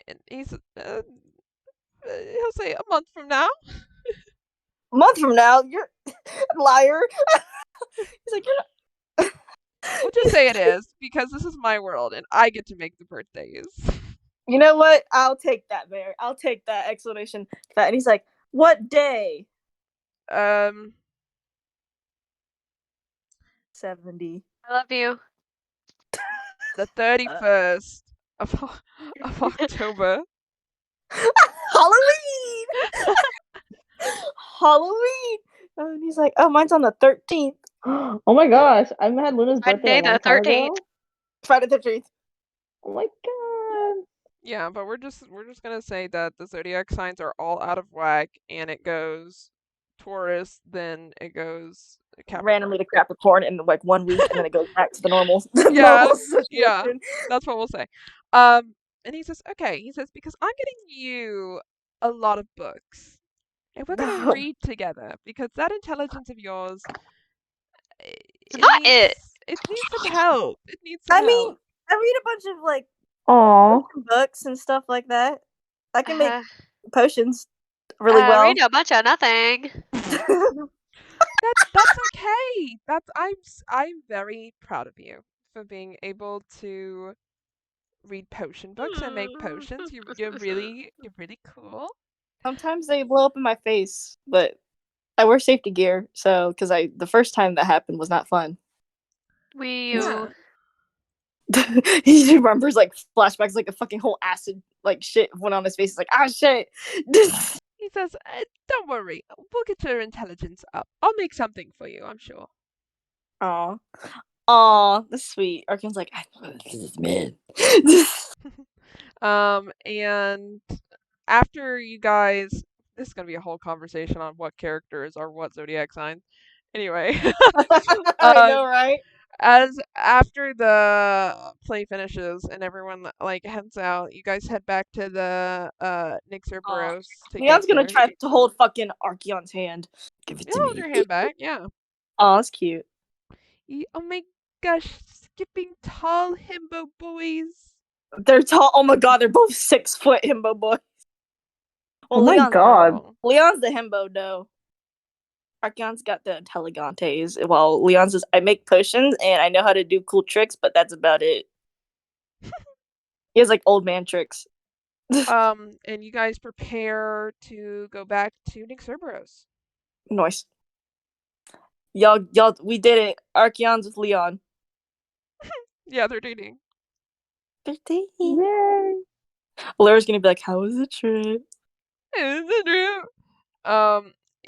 And he's he'll say a month from now. A month from now, you're liar. He's like, you're not. We'll just say it is because this is my world and I get to make the birthdays. You know what? I'll take that, Mary. I'll take that explanation. And he's like, what day? 70. I love you. The 31st of October. Halloween! Halloween! And he's like, oh, mine's on the 13th. Oh my gosh, I had Luna's birthday Friday a long the time 13th. ago. Friday the 13th. Oh my god. Yeah, but we're just gonna say that the zodiac signs are all out of whack, and it goes Taurus, then it goes Capricorn. Randomly to Capricorn in like 1 week, and then it goes back to the normal. Yeah, normal yeah. situation. That's what we'll say. And he says, okay. He says because I'm getting you a lot of books, and we're gonna No. read together because that intelligence of yours. It's not it. It needs some help. It needs some I help. mean, I read a bunch of like Aw. books and stuff like that. I can make potions really I well. read a bunch of nothing. That's okay. I'm very proud of you for being able to read potion books and make potions. You're really cool. Sometimes they blow up in my face, but I wear safety gear, so because the first time that happened was not fun. Yeah. He remembers like flashbacks, like a fucking whole acid like shit went on his face. He's like, ah, shit. He says, "Don't worry, we'll get your intelligence up. I'll make something for you. I'm sure." Aw, that's sweet. Arkane's like, I love this man. And after you guys, this is gonna be a whole conversation on what characters are what zodiac signs. Anyway, I know, right? as after the play finishes and everyone like heads out, you guys head back to the Nick Cerberos. Leon's gonna try to hold fucking Archeon's hand. Give it to hold me. your hand back, yeah. Oh, that's cute. Oh my gosh, skipping tall himbo boys. They're tall. Oh my god, they're both 6 foot himbo boys. Well, Oh my god. Leon's the himbo though. Archeon's got the Intelligantes, while Leon says, I make potions and I know how to do cool tricks, but that's about it. He has like old man tricks. And you guys prepare to go back to Nick Cerberos. Nice. Y'all, we did it. Archeon's with Leon. Yeah, they're dating. They're dating. Yay. Laura's gonna be like, how was the trip?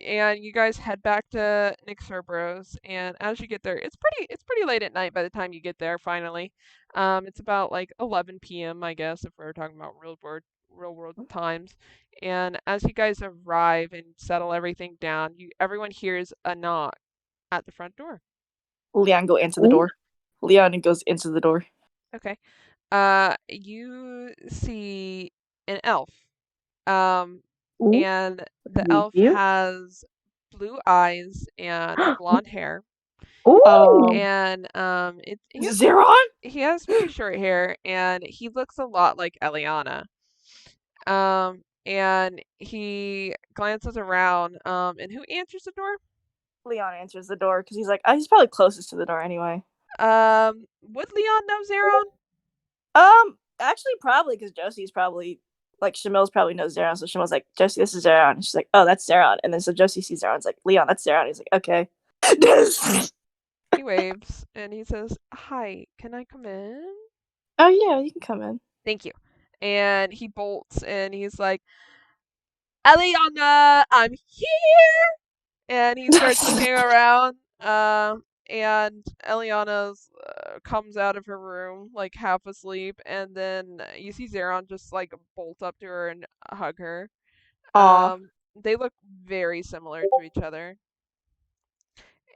And you guys head back to Nick Cerberos, and as you get there, it's pretty late at night by the time you get there finally. It's about like 11 p.m. I guess if we're talking about real world times. And as you guys arrive and settle everything down, everyone hears a knock at the front door. Leon go answer the door. Leon goes into the door. Okay. You see an elf. And the elf has blue eyes and blonde hair. And Zeron? He has pretty short hair, and he looks a lot like Eliana. And he glances around. And who answers the door? Leon answers the door because he's like, he's probably closest to the door anyway. Would Leon know Zeron? Actually, probably because Josie's probably like Shamil's probably knows Zeron, so Shamil's like, Josie, this is Zeron. And she's like, oh, that's Zeron. And then so Josie sees Zeron's like, Leon, that's Zeron. He's like, okay. He waves and he says, hi, can I come in? Oh yeah, you can come in. Thank you. And he bolts and he's like, Eliana, I'm here. And he starts looking around. And Eliana comes out of her room, like half asleep, and then you see Zeron just like bolt up to her and hug her. They look very similar to each other.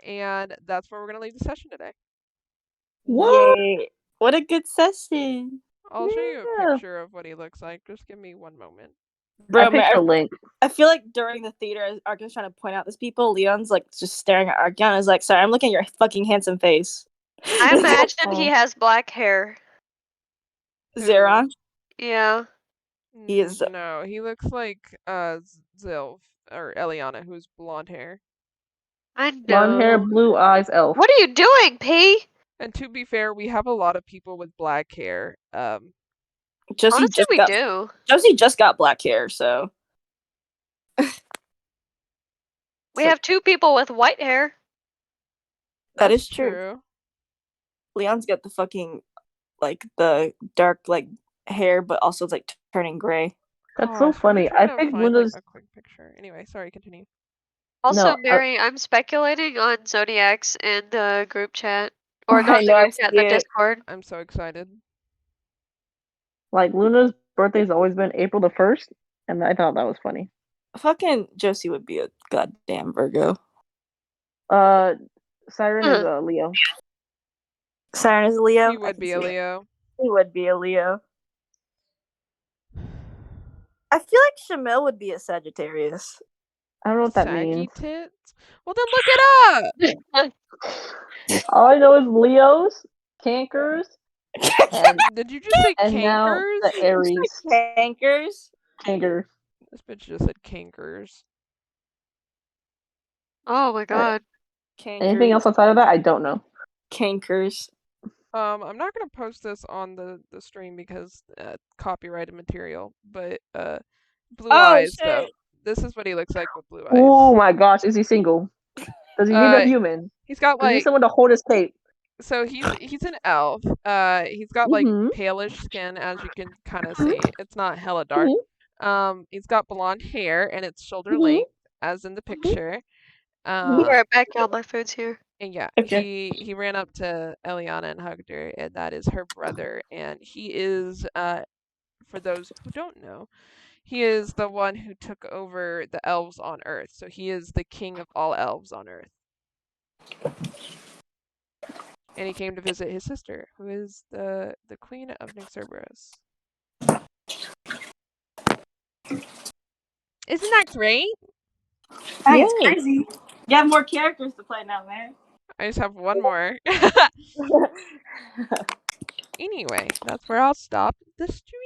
And that's where we're gonna leave the session today. Yay. What a good session. I'll show you a picture of what he looks like. Just give me one moment. Bro, I link. I feel like during the theater, as Archeon's trying to point out these people, Leon's like just staring at Archeon. Is like, sorry, I'm looking at your fucking handsome face. I imagine he has black hair. Zeron? Yeah. He is. No, he looks like Zilf or Eliana, who's blonde hair. I Blonde hair, know. blue eyes, elf. What are you doing, P? And to be fair, we have a lot of people with black hair. Josie Honestly, just we got do. Josie just got black hair, so We So- have 2 people with white hair. that That's is true. Leon's got the fucking like the dark like hair, but also it's like turning gray. That's Oh, so should we funny. try I to picked find, like, Luna's. a quick picture. Anyway, sorry, continue. Also, No, Mary, I'm speculating on Zodiacs in the group chat. Or I not the know, I group chat, the see it. Discord. I'm so excited. Like Luna's birthday's always been April the 1st, and I thought that was funny. Fucking Josie would be a goddamn Virgo. Siren is a Leo. Siren is a Leo. He would be a Leo. He would be a Leo. I feel like Shamil would be a Sagittarius. I don't know what that Saggy means. tits? Well, then look it up! All I know is Leos, cankers, and Did you just say and now cankers? the Aries. Cankers. Cankers. This bitch just said cankers. Oh my god. Anything else outside of that, I don't know. Cankers. I'm not gonna post this on the stream because copyrighted material, but blue eyes though. This is what he looks like with blue eyes. Oh my gosh, is he single? Does he need a human? He's got Does he need like someone to hold his tape? so he's an elf. He's got like palish skin, as you can kind of see. It's not hella dark. He's got blonde hair and it's shoulder length, as in the picture. I'll be right back, y'all. My food's here. And yeah, Okay. he ran up to Eliana and hugged her, and that is her brother. And he is, for those who don't know, he is the one who took over the elves on Earth. So he is the king of all elves on Earth. And he came to visit his sister, who is the queen of Nyxurberus. Isn't that great? That's crazy. You have more characters to play now, man. I just have one more. Anyway, that's where I'll stop the stream.